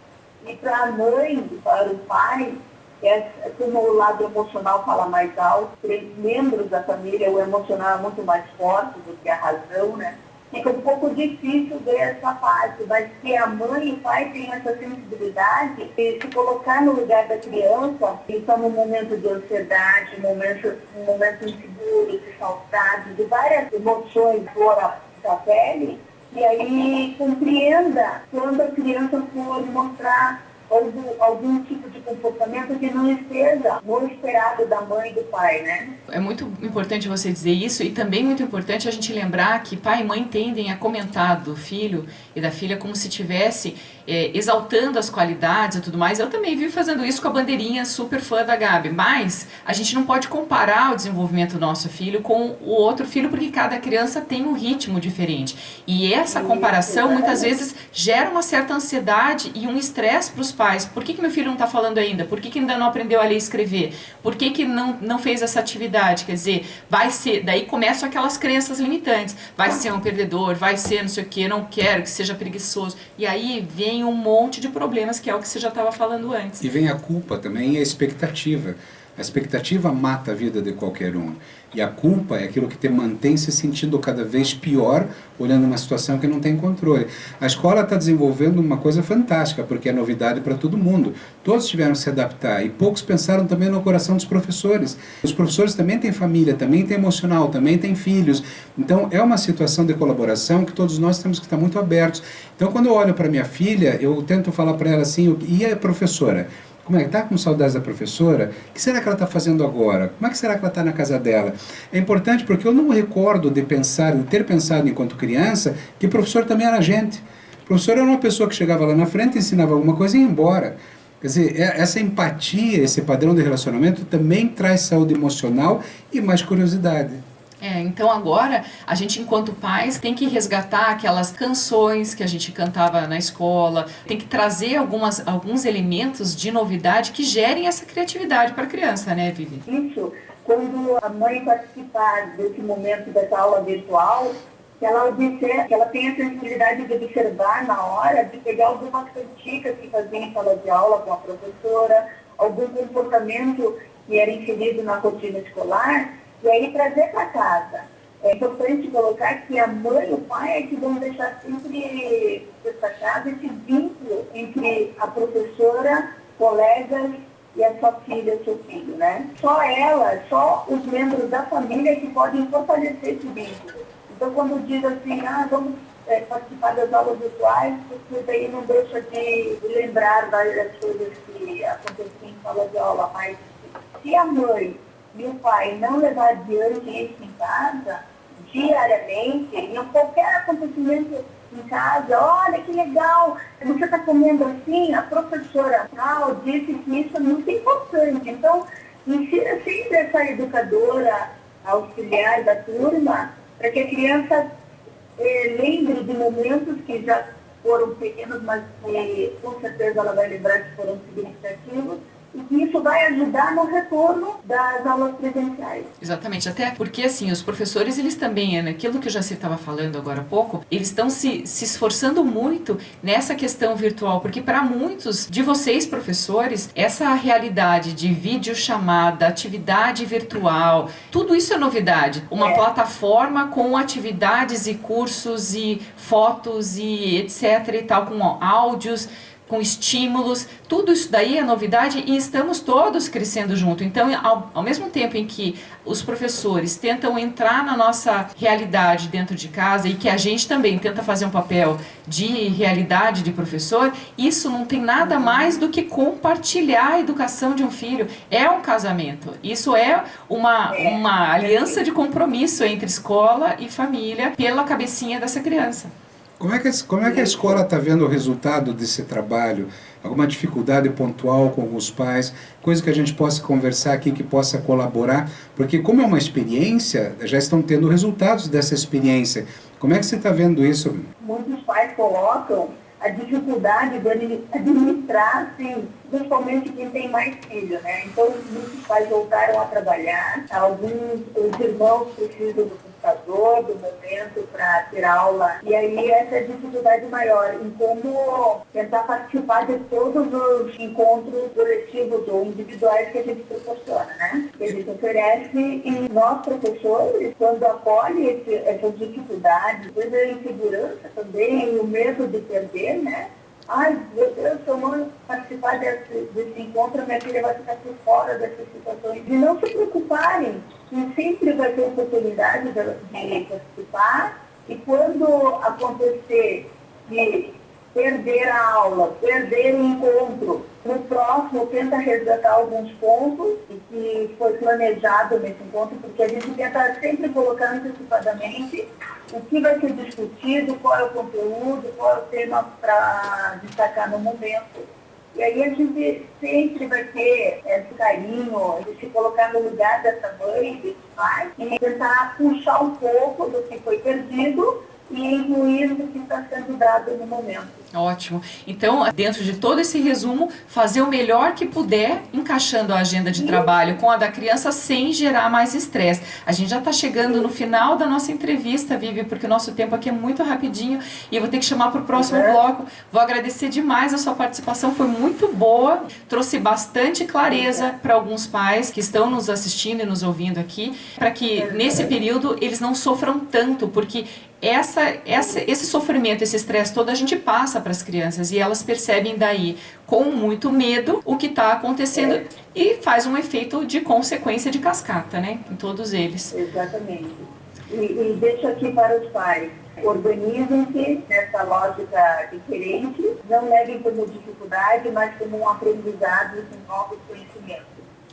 E para a mãe e para o pai, como o lado emocional fala mais alto, para os membros da família o emocional é muito mais forte do que a razão, né? Fica um pouco difícil ver essa parte, mas se a mãe e o pai têm essa sensibilidade de se colocar no lugar da criança, que está num momento de ansiedade, um momento inseguro, de saudade, de várias emoções fora da pele, e aí compreenda quando a criança for mostrar algum tipo de comportamento que não esteja no esperado da mãe e do pai, né? É muito importante você dizer isso e também muito importante a gente lembrar que pai e mãe tendem a comentar do filho e da filha como se estivesse exaltando as qualidades e tudo mais. Eu também vivo fazendo isso com a bandeirinha, super fã da Gabi, mas a gente não pode comparar o desenvolvimento do nosso filho com o outro filho porque cada criança tem um ritmo diferente. E essa comparação muitas vezes gera uma certa ansiedade e um estresse para os pais. Por que meu filho não está falando ainda? Por que ainda não aprendeu a ler e escrever? Por que não fez essa atividade? Quer dizer, vai ser... Daí começam aquelas crenças limitantes. Vai ser um perdedor, vai ser não sei o que, não quero que seja preguiçoso. E aí vem um monte de problemas, que é o que você já estava falando antes. E vem a culpa também e a expectativa. A expectativa mata a vida de qualquer um. E a culpa é aquilo que te mantém se sentindo cada vez pior, olhando uma situação que não tem controle. A escola está desenvolvendo uma coisa fantástica, porque é novidade para todo mundo. Todos tiveram que se adaptar e poucos pensaram também no coração dos professores. Os professores também têm família, também têm emocional, também têm filhos. Então é uma situação de colaboração que todos nós temos que estar muito abertos. Então quando eu olho para minha filha, eu tento falar para ela assim, e a professora? Como é que está com saudades da professora? O que será que ela está fazendo agora? Como é que será que ela está na casa dela? É importante porque eu não me recordo de ter pensado enquanto criança que o professor também era gente. O professor era uma pessoa que chegava lá na frente, ensinava alguma coisa e ia embora. Quer dizer, essa empatia, esse padrão de relacionamento também traz saúde emocional e mais curiosidade. Então agora a gente enquanto pais tem que resgatar aquelas canções que a gente cantava na escola, tem que trazer alguns elementos de novidade que gerem essa criatividade para a criança, né, Vivi? Isso, quando a mãe participar desse momento dessa aula virtual, que ela tenha a sensibilidade de observar na hora, de pegar algumas cantigas que fazia em sala de aula com a professora, algum comportamento que era inserido na rotina escolar, e aí trazer para casa. É importante colocar que a mãe e o pai é que vão deixar sempre destacado esse vínculo entre a professora, colegas e a sua filha, seu filho, né? Só os membros da família que podem fortalecer esse vínculo. Então, quando diz assim, vamos participar das aulas virtuais, porque daí não deixa de lembrar várias coisas que aconteciam em sala de aula, mas se a mãe e o pai não levar adiante isso em casa, diariamente, em qualquer acontecimento em casa, olha que legal, você está comendo assim, a professora tal disse que isso é muito importante. Então, ensina sempre essa educadora auxiliar da turma para que a criança lembre de momentos que já foram pequenos, mas que com certeza ela vai lembrar que foram significativos, e que isso vai ajudar no retorno das aulas presenciais. Exatamente, até porque assim, os professores, eles também, naquilo que o Jacir estava falando agora há pouco, eles estão se esforçando muito nessa questão virtual, porque para muitos de vocês, professores, essa realidade de videochamada, atividade virtual, tudo isso é novidade. Uma plataforma com atividades e cursos e fotos e etc e tal, com áudios, com estímulos, tudo isso daí é novidade e estamos todos crescendo junto. Então, ao mesmo tempo em que os professores tentam entrar na nossa realidade dentro de casa e que a gente também tenta fazer um papel de realidade de professor, isso não tem nada mais do que compartilhar a educação de um filho. É um casamento. Isso é uma aliança de compromisso entre escola e família pela cabecinha dessa criança. Como é que a escola está vendo o resultado desse trabalho? Alguma dificuldade pontual com alguns pais? Coisa que a gente possa conversar aqui, que possa colaborar? Porque como é uma experiência, já estão tendo resultados dessa experiência. Como é que você está vendo isso? Muitos pais colocam a dificuldade de administrar, assim, principalmente quem tem mais filhos, né? Então, muitos pais voltaram a trabalhar, os irmãos precisam do computador, do momento para ter aula, e aí essa é a dificuldade maior em como tentar participar de todos os encontros coletivos ou individuais que a gente proporciona, né? Que a gente oferece, e nós, professores, quando acolhe essas dificuldades, depois a insegurança também, o medo de perder, né? Ai, meu Deus, se eu não participar desse encontro, minha filha vai ficar por fora dessas situações. E não se preocuparem, que sempre vai ter oportunidade de participar, e quando acontecer de perder a aula, perder o encontro, no próximo tenta resgatar alguns pontos que foi planejado nesse encontro, porque a gente tenta sempre colocar antecipadamente o que vai ser discutido, qual é o conteúdo, qual é o tema para destacar no momento. E aí a gente sempre vai ter esse carinho de se colocar no lugar dessa mãe, desse pai, e tentar puxar um pouco do que foi perdido e incluir o que está sendo dado no momento. Ótimo. Então, dentro de todo esse resumo, fazer o melhor que puder, encaixando a agenda de trabalho com a da criança sem gerar mais estresse. A gente já está chegando no final da nossa entrevista, Vivi, porque o nosso tempo aqui é muito rapidinho e eu vou ter que chamar para o próximo bloco. Vou agradecer demais a sua participação, foi muito boa, trouxe bastante clareza para alguns pais que estão nos assistindo e nos ouvindo aqui, para que nesse período eles não sofram tanto, porque esse sofrimento, esse estresse todo a gente passa para as crianças e elas percebem daí com muito medo o que está acontecendo e faz um efeito de consequência de cascata, né, em todos eles. Exatamente. E deixo aqui para os pais, organizem-se nessa lógica diferente, não levem como dificuldade, mas como um aprendizado com novos conhecimentos.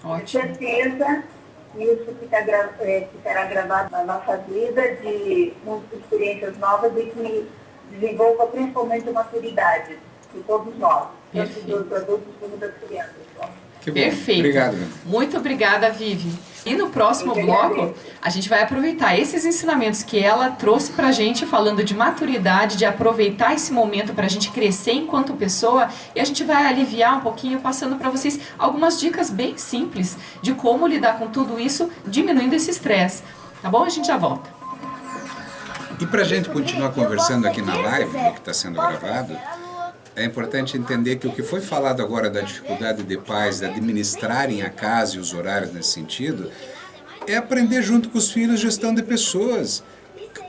Ótimo. Com certeza, isso ficará gravado na nossa vida de muitas experiências novas e que desenvolva principalmente a maturidade de todos nós, tanto dos adultos como das crianças. Que bom. Perfeito. Obrigado. Muito obrigada, Vivi. E no próximo bloco, a gente vai aproveitar esses ensinamentos que ela trouxe pra gente, falando de maturidade, de aproveitar esse momento pra gente crescer enquanto pessoa, e a gente vai aliviar um pouquinho, passando pra vocês algumas dicas bem simples de como lidar com tudo isso, diminuindo esse estresse. Tá bom? A gente já volta. E para a gente continuar conversando aqui na live, que está sendo gravado, é importante entender que o que foi falado agora da dificuldade de pais de administrarem a casa e os horários nesse sentido, é aprender junto com os filhos gestão de pessoas,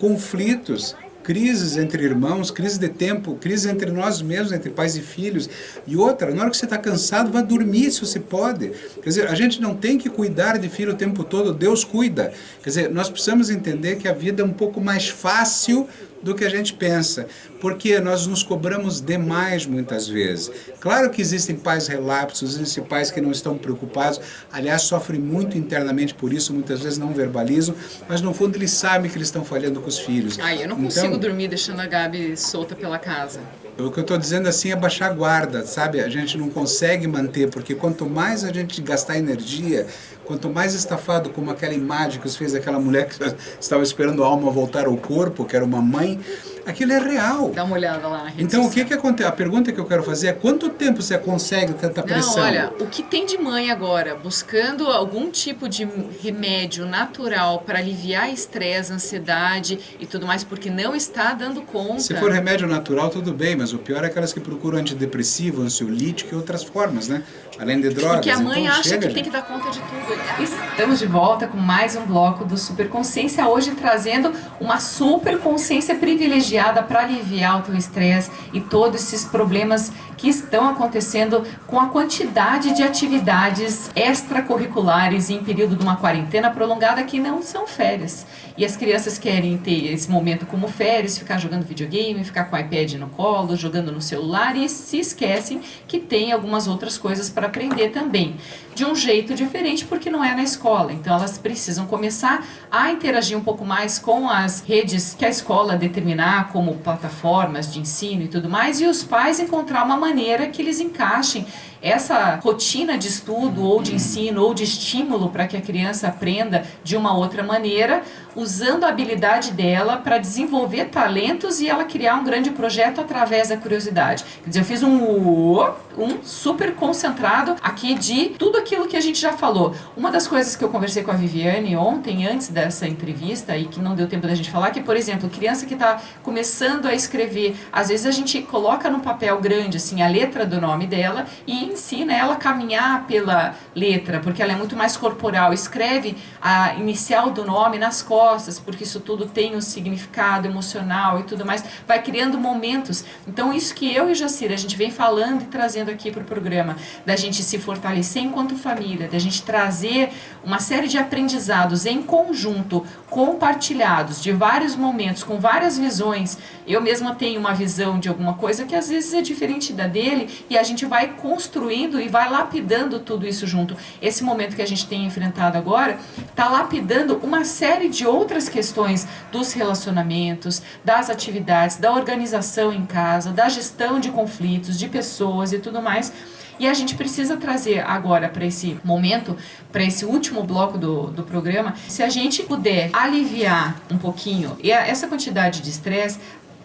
conflitos, crises entre irmãos, crise de tempo, crise entre nós mesmos, entre pais e filhos. E outra, na hora que você está cansado, vá dormir se você pode. Quer dizer, a gente não tem que cuidar de filho o tempo todo, Deus cuida. Quer dizer, nós precisamos entender que a vida é um pouco mais fácil do que a gente pensa, porque nós nos cobramos demais muitas vezes. Claro que existem pais relapsos, existem pais que não estão preocupados, aliás, sofrem muito internamente por isso, muitas vezes não verbalizam, mas no fundo eles sabem que eles estão falhando com os filhos. Eu não consigo consigo dormir deixando a Gabi solta pela casa. O que eu estou dizendo assim é baixar a guarda, sabe? A gente não consegue manter, porque quanto mais a gente gastar energia, quanto mais estafado como aquela imagem que você fez daquela mulher que estava esperando a alma voltar ao corpo, que era uma mãe, aquilo é real. Dá uma olhada lá na rede Então, social. o que acontece? A pergunta que eu quero fazer é quanto tempo você consegue tanta pressão? Não, olha, o que tem de mãe agora, buscando algum tipo de remédio natural para aliviar estresse, ansiedade e tudo mais, porque não está dando conta. Se for remédio natural, tudo bem, mas o pior é aquelas que procuram antidepressivo, ansiolítico e outras formas, né? Além de drogas. Porque a mãe então, acha chega, que gente. tem que dar conta de tudo. Estamos de volta com mais um bloco do Super Consciência, hoje trazendo uma super consciência privilegiada para aliviar o teu estresse e todos esses problemas que estão acontecendo com a quantidade de atividades extracurriculares em período de uma quarentena prolongada que não são férias. E as crianças querem ter esse momento como férias, ficar jogando videogame, ficar com o iPad no colo, jogando no celular e se esquecem que tem algumas outras coisas para aprender também. De um jeito diferente, porque não é na escola. Então elas precisam começar a interagir um pouco mais com as redes que a escola determinar como plataformas de ensino e tudo mais, e os pais encontrar uma maneira que eles encaixem essa rotina de estudo ou de ensino ou de estímulo para que a criança aprenda de uma outra maneira, usando a habilidade dela para desenvolver talentos e ela criar um grande projeto através da curiosidade. Quer dizer, eu fiz um super concentrado aqui de tudo aquilo que a gente já falou. Uma das coisas que eu conversei com a Viviane ontem, antes dessa entrevista, e que não deu tempo da gente falar, que, por exemplo, criança que está começando a escrever, às vezes a gente coloca num papel grande, assim, a letra do nome dela e ensina ela a caminhar pela letra, porque ela é muito mais corporal. Escreve a inicial do nome nas costas, porque isso tudo tem um significado emocional e tudo mais. Vai criando momentos. Então, isso que eu e Jacira, a gente vem falando e trazendo aqui para o programa, da gente se fortalecer enquanto família, da gente trazer uma série de aprendizados em conjunto, compartilhados, de vários momentos, com várias visões. Eu mesma tenho uma visão de alguma coisa que às vezes é diferente da dele e a gente vai construindo e vai lapidando tudo isso junto. Esse momento que a gente tem enfrentado agora está lapidando uma série de outras questões dos relacionamentos, das atividades, da organização em casa, da gestão de conflitos, de pessoas e tudo mais. E a gente precisa trazer agora para esse momento, para esse último bloco do programa, se a gente puder aliviar um pouquinho essa quantidade de estresse.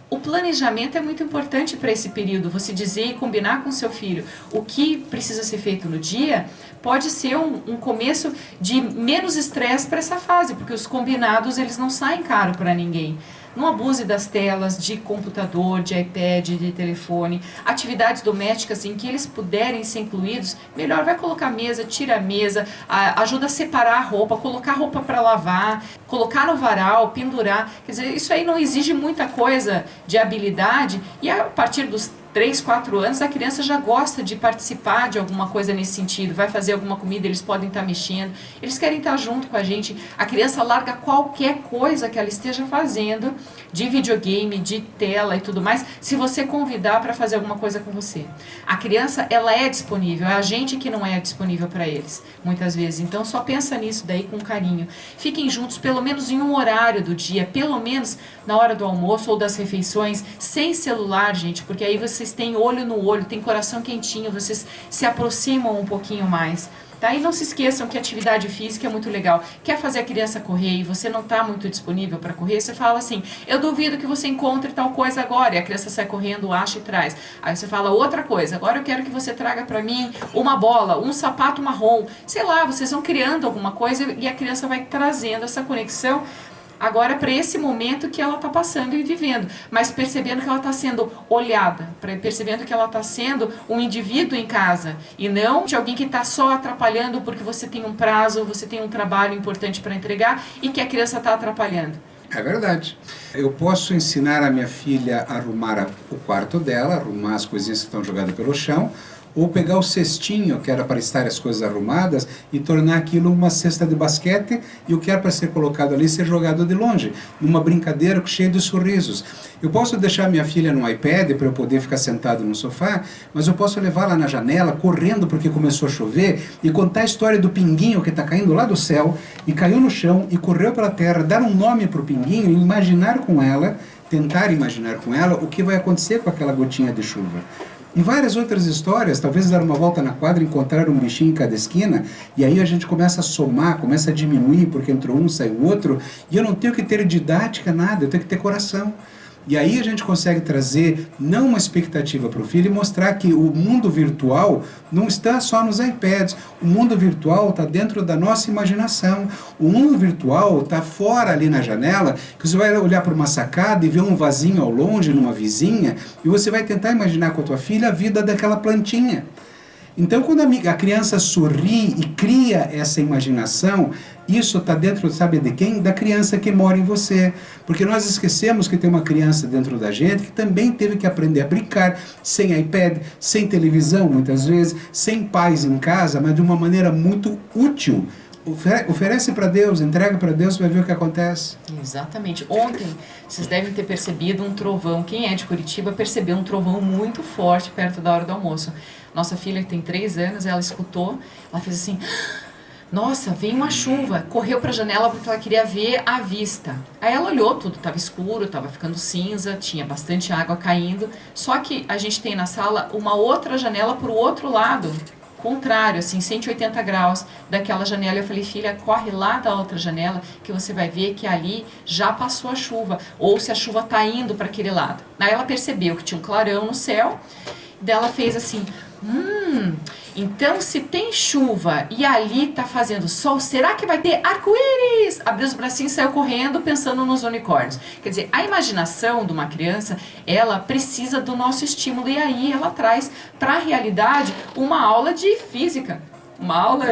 O planejamento é muito importante para esse período. Você dizer e combinar com seu filho o que precisa ser feito no dia pode ser um começo de menos estresse para essa fase, porque os combinados eles não saem caro para ninguém. Não abuse das telas de computador, de iPad, de telefone. Atividades domésticas em que eles puderem ser incluídos, melhor. Vai colocar mesa, tira a mesa, ajuda a separar a roupa, colocar roupa para lavar, colocar no varal, pendurar. Quer dizer, isso aí não exige muita coisa de habilidade e a partir dos 3, 4 anos, a criança já gosta de participar de alguma coisa nesse sentido, vai fazer alguma comida, eles podem estar mexendo, eles querem estar junto com a gente. A criança larga qualquer coisa que ela esteja fazendo, de videogame, de tela e tudo mais, se você convidar para fazer alguma coisa com você. A criança, ela é disponível, é a gente que não é disponível para eles, muitas vezes. Então, só pensa nisso daí com carinho. Fiquem juntos, pelo menos em um horário do dia, pelo menos na hora do almoço ou das refeições, sem celular, gente, porque aí vocês têm olho no olho, tem coração quentinho, vocês se aproximam um pouquinho mais. Tá? E não se esqueçam que atividade física é muito legal. Quer fazer a criança correr e você não está muito disponível para correr, você fala assim, eu duvido que você encontre tal coisa agora. E a criança sai correndo, acha e traz. Aí você fala outra coisa, agora eu quero que você traga para mim uma bola, um sapato marrom. Sei lá, vocês vão criando alguma coisa e a criança vai trazendo essa conexão agora para esse momento que ela está passando e vivendo, mas percebendo que ela está sendo olhada, percebendo que ela está sendo um indivíduo em casa e não de alguém que está só atrapalhando porque você tem um prazo, você tem um trabalho importante para entregar e que a criança está atrapalhando. É verdade. Eu posso ensinar a minha filha a arrumar o quarto dela, arrumar as coisinhas que estão jogadas pelo chão, ou pegar o cestinho que era para estar as coisas arrumadas e tornar aquilo uma cesta de basquete e o que era para ser colocado ali ser jogado de longe, numa brincadeira cheia de sorrisos. Eu posso deixar minha filha no iPad para eu poder ficar sentado no sofá, mas eu posso levá-la na janela, correndo porque começou a chover, e contar a história do pinguinho que está caindo lá do céu, e caiu no chão, e correu pela terra, dar um nome para o pinguinho, e imaginar com ela, tentar imaginar com ela, o que vai acontecer com aquela gotinha de chuva. E várias outras histórias, talvez dar uma volta na quadra, encontrar um bichinho em cada esquina, e aí a gente começa a somar, começa a diminuir, porque entrou um, saiu outro, e eu não tenho que ter didática, nada, eu tenho que ter coração. E aí a gente consegue trazer, não uma expectativa para o filho, e mostrar que o mundo virtual não está só nos iPads. O mundo virtual está dentro da nossa imaginação. O mundo virtual está fora ali na janela, que você vai olhar para uma sacada e ver um vasinho ao longe, numa vizinha, e você vai tentar imaginar com a tua filha a vida daquela plantinha. Então, quando a criança sorri e cria essa imaginação, isso está dentro, sabe de quem? Da criança que mora em você. Porque nós esquecemos que tem uma criança dentro da gente que também teve que aprender a brincar sem iPad, sem televisão, muitas vezes, sem pais em casa, mas de uma maneira muito útil. Oferece para Deus, entrega para Deus, vai ver o que acontece. Exatamente. Ontem, vocês devem ter percebido um trovão. Quem é de Curitiba percebeu um trovão muito forte perto da hora do almoço. Nossa filha, que tem 3 anos, ela escutou, ela fez assim: nossa, vem uma chuva. Correu para a janela porque ela queria ver a vista. Aí ela olhou, tudo estava escuro, estava ficando cinza, tinha bastante água caindo. Só que a gente tem na sala uma outra janela para o outro lado, contrário, assim, 180 graus daquela janela. Eu falei: filha, corre lá da outra janela que você vai ver que ali já passou a chuva, ou se a chuva está indo para aquele lado. Aí ela percebeu que tinha um clarão no céu, daí ela fez assim: então se tem chuva e ali tá fazendo sol, será que vai ter arco-íris? Abriu os bracinhos e saiu correndo pensando nos unicórnios. Quer dizer, a imaginação de uma criança, ela precisa do nosso estímulo, e aí ela traz para a realidade uma aula de física, uma aula,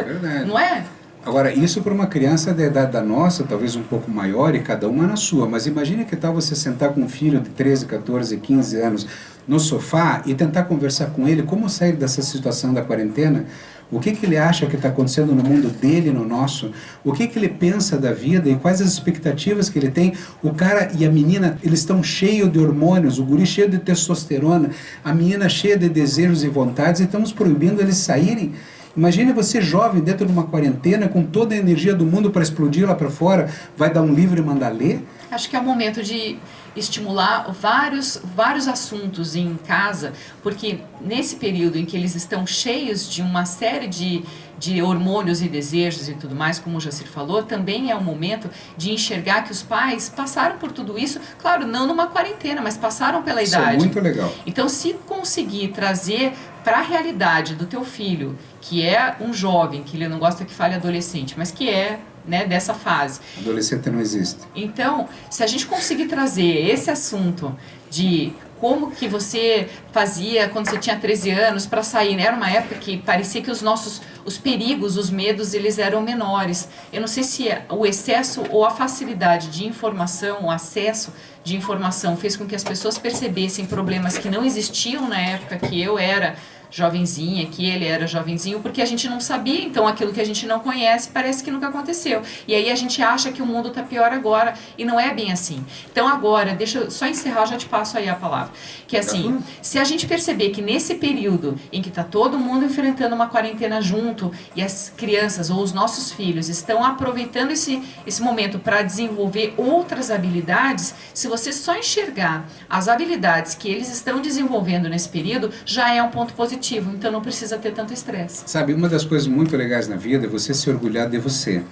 não é? Agora, isso para uma criança da idade da nossa, talvez um pouco maior, e cada uma na sua, mas imagine que tal você sentar com um filho de 13, 14, 15 anos no sofá e tentar conversar com ele como sair dessa situação da quarentena, o que ele acha que está acontecendo no mundo dele e no nosso, o que ele pensa da vida e quais as expectativas que ele tem. O cara e a menina, eles estão cheios de hormônios, o guri cheio de testosterona, a menina cheia de desejos e vontades, e estamos proibindo eles saírem. Imagine você jovem dentro de uma quarentena com toda a energia do mundo para explodir lá para fora, vai dar um livro e mandar ler? Acho que é o momento de estimular vários assuntos em casa, porque nesse período em que eles estão cheios de uma série de hormônios e desejos e tudo mais, como o Jacir falou, também é um momento de enxergar que os pais passaram por tudo isso, claro, não numa quarentena, mas passaram pela idade. Isso é muito legal. Então, se conseguir trazer para a realidade do teu filho, que é um jovem, que ele não gosta que fale adolescente, mas que é, né, dessa fase. Adolescente não existe. Então, se a gente conseguir trazer esse assunto de como que você fazia quando você tinha 13 anos para sair, né? Era uma época que parecia que os perigos, os medos, eles eram menores. Eu não sei se o excesso ou a facilidade de informação, o acesso de informação fez com que as pessoas percebessem problemas que não existiam na época que eu era jovenzinha, que ele era jovenzinho, porque a gente não sabia, então aquilo que a gente não conhece parece que nunca aconteceu. E aí a gente acha que o mundo está pior agora, e não é bem assim. Então agora, deixa eu só encerrar, já te passo aí a palavra. Que é assim, se a gente perceber que nesse período em que está todo mundo enfrentando uma quarentena junto, e as crianças ou os nossos filhos estão aproveitando esse momento para desenvolver outras habilidades, se você só enxergar as habilidades que eles estão desenvolvendo nesse período, já é um ponto positivo. Então não precisa ter tanto estresse. Sabe, uma das coisas muito legais na vida é você se orgulhar de você.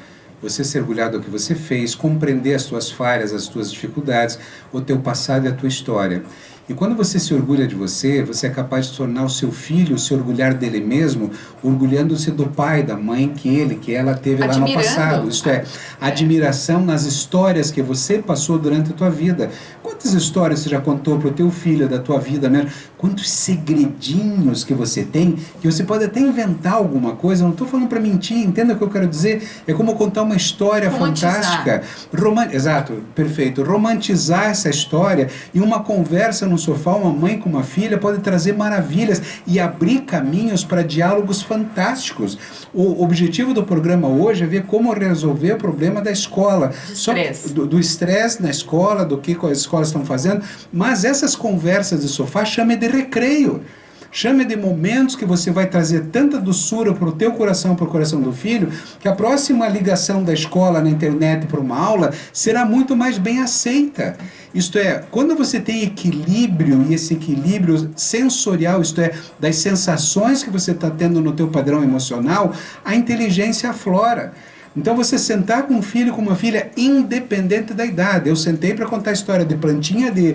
Você se orgulhar do que você fez, compreender as tuas falhas, as tuas dificuldades, o teu passado e a tua história. E quando você se orgulha de você, você é capaz de tornar o seu filho se orgulhar dele mesmo, orgulhando-se do pai, da mãe que ela teve lá no passado. Isto é, admiração nas histórias que você passou durante a tua vida. Quantas histórias você já contou para o teu filho da tua vida mesmo? Quantos segredinhos que você tem, que você pode até inventar alguma coisa. Eu não estou falando para mentir, entenda o que eu quero dizer. É como contar uma história fantástica. Exato, perfeito. Romantizar essa história e uma conversa no sofá, uma mãe com uma filha, pode trazer maravilhas e abrir caminhos para diálogos fantásticos. O objetivo do programa hoje é ver como resolver o problema da escola. Do estresse na escola, do que as escolas estão fazendo, mas essas conversas de sofá chame de recreio. Chame de momentos que você vai trazer tanta doçura para o teu coração, para o coração do filho, que a próxima ligação da escola na internet para uma aula será muito mais bem aceita. Isto é, quando você tem equilíbrio, e esse equilíbrio sensorial, isto é, das sensações que você está tendo no teu padrão emocional, a inteligência aflora. Então você sentar com um filho, com uma filha, independente da idade. Eu sentei para contar a história de plantinha, de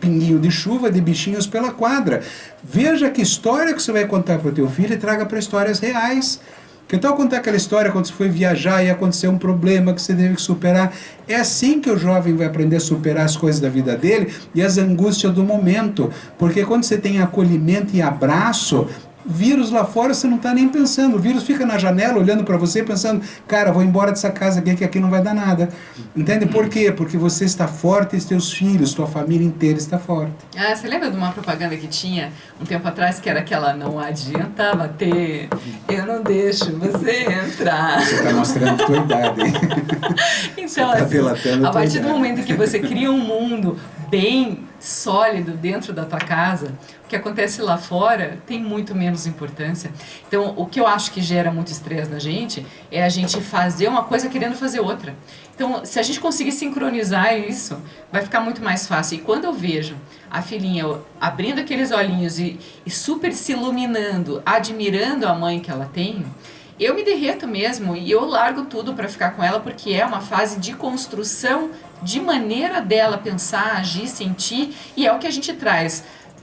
pinguinho de chuva, de bichinhos pela quadra. Veja que história que você vai contar para o teu filho e traga para histórias reais. Que tal contar aquela história quando você foi viajar e aconteceu um problema que você teve que superar? É assim que o jovem vai aprender a superar as coisas da vida dele e as angústias do momento. Porque quando você tem acolhimento e abraço, vírus lá fora você não está nem pensando, o vírus fica na janela olhando para você pensando, cara, vou embora dessa casa aqui que aqui não vai dar nada. Entende? Por quê? Porque você está forte e teus filhos, tua família inteira está forte. Ah, você lembra de uma propaganda que tinha um tempo atrás que era aquela, não adianta bater, eu não deixo você entrar. Você está mostrando a tua idade. Então, assim, a partir do momento que você cria um mundo bem sólido dentro da tua casa, o que acontece lá fora tem muito menos importância. Então, o que eu acho que gera muito estresse na gente é a gente fazer uma coisa querendo fazer outra. Então, se a gente conseguir sincronizar isso, vai ficar muito mais fácil. E quando eu vejo a filhinha abrindo aqueles olhinhos e super se iluminando, admirando a mãe que ela tem, eu me derreto mesmo e eu largo tudo para ficar com ela, porque é uma fase de construção de maneira dela pensar, agir, sentir, e é o que a gente traz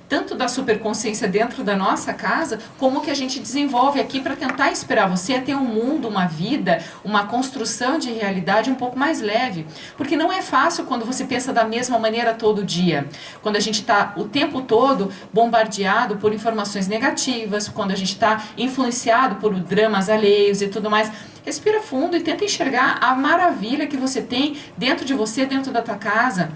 tanto da superconsciência dentro da nossa casa, como que a gente desenvolve aqui para tentar inspirar você a ter um mundo, uma vida, uma construção de realidade um pouco mais leve. Porque não é fácil quando você pensa da mesma maneira todo dia. Quando a gente está o tempo todo bombardeado por informações negativas, quando a gente está influenciado por dramas alheios e tudo mais. Respira fundo e tenta enxergar a maravilha que você tem dentro de você, dentro da tua casa.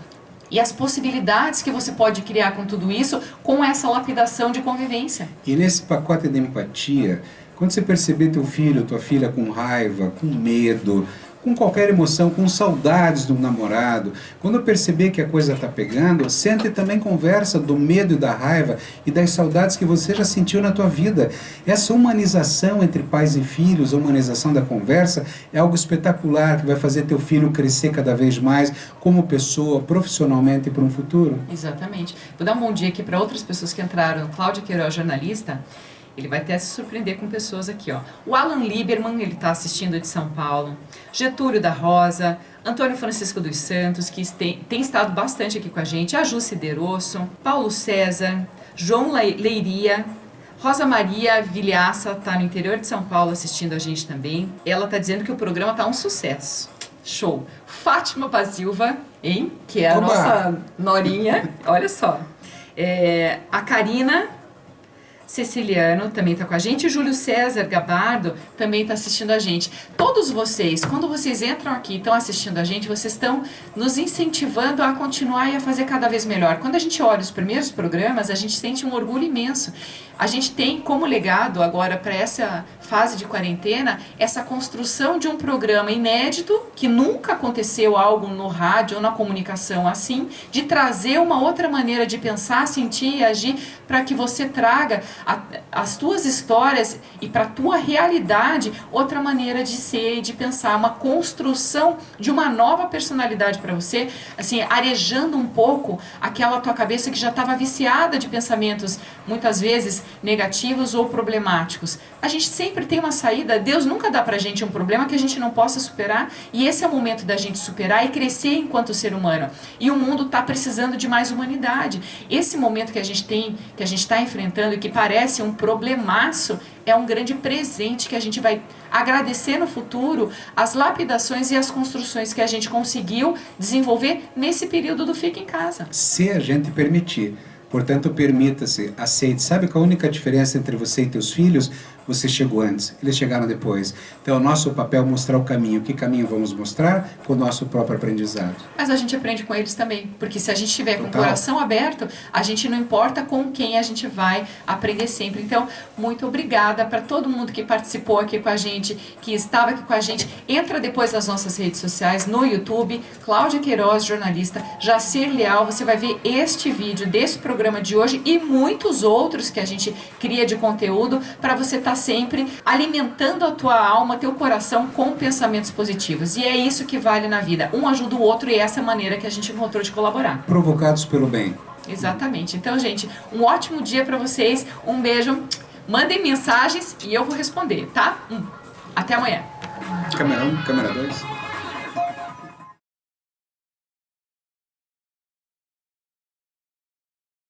E as possibilidades que você pode criar com tudo isso, com essa lapidação de convivência. E nesse pacote de empatia, quando você perceber teu filho, tua filha com raiva, com medo, com qualquer emoção, com saudades do namorado, quando perceber que a coisa está pegando, senta e também conversa do medo e da raiva e das saudades que você já sentiu na tua vida. Essa humanização entre pais e filhos, a humanização da conversa, é algo espetacular que vai fazer teu filho crescer cada vez mais como pessoa, profissionalmente para um futuro. Exatamente. Vou dar um bom dia aqui para outras pessoas que entraram. Cláudia Queiroz, jornalista. Ele vai até se surpreender com pessoas aqui, ó. O Alan Lieberman, ele está assistindo de São Paulo. Getúlio da Rosa. Antônio Francisco dos Santos, que tem estado bastante aqui com a gente. A Ju Siderosso. Paulo César. João Leiria. Rosa Maria Vilhaça está no interior de São Paulo assistindo a gente também. Ela está dizendo que o programa está um sucesso. Show. Fátima Pasilva, hein? Que é a nossa norinha. Olha só. A Karina Ceciliano também está com a gente, e o Júlio César Gabardo também está assistindo a gente. Todos vocês, quando vocês entram aqui e estão assistindo a gente, vocês estão nos incentivando a continuar e a fazer cada vez melhor. Quando a gente olha os primeiros programas, a gente sente um orgulho imenso. A gente tem como legado agora para essa fase de quarentena, essa construção de um programa inédito, que nunca aconteceu algo no rádio ou na comunicação assim, de trazer uma outra maneira de pensar, sentir e agir, para que você traga as tuas histórias e para a tua realidade outra maneira de ser e de pensar, uma construção de uma nova personalidade para você, assim, arejando um pouco aquela tua cabeça que já estava viciada de pensamentos, muitas vezes negativos ou problemáticos. A gente sempre tem uma saída. Deus nunca dá pra gente um problema que a gente não possa superar, e esse é o momento da gente superar e crescer enquanto ser humano. E o mundo está precisando de mais humanidade. Esse momento que a gente tem, que a gente está enfrentando e que parece um problemaço, é um grande presente que a gente vai agradecer no futuro, as lapidações e as construções que a gente conseguiu desenvolver nesse período do Fica em Casa. Se a gente permitir. Portanto, permita-se, aceite. Sabe que a única diferença entre você e teus filhos você chegou antes, eles chegaram depois. Então, é o nosso papel é mostrar o caminho. Que caminho vamos mostrar? Com o nosso próprio aprendizado. Mas a gente aprende com eles também, porque se a gente estiver com o Total. coração aberto, a gente não importa com quem a gente vai aprender sempre. Então, muito obrigada para todo mundo que participou aqui com a gente, que estava aqui com a gente. Entra depois nas nossas redes sociais, no YouTube, Cláudia Queiroz, jornalista, Jacir Leal, você vai ver este vídeo desse programa de hoje e muitos outros que a gente cria de conteúdo para você estar sempre alimentando a tua alma, teu coração com pensamentos positivos. E é isso que vale na vida. Um ajuda o outro e essa é a maneira que a gente encontrou de colaborar. Provocados pelo bem. Exatamente. Então, gente, um ótimo dia para vocês. Um beijo. Mandem mensagens e eu vou responder, tá? Até amanhã. Câmera 1, câmera 2.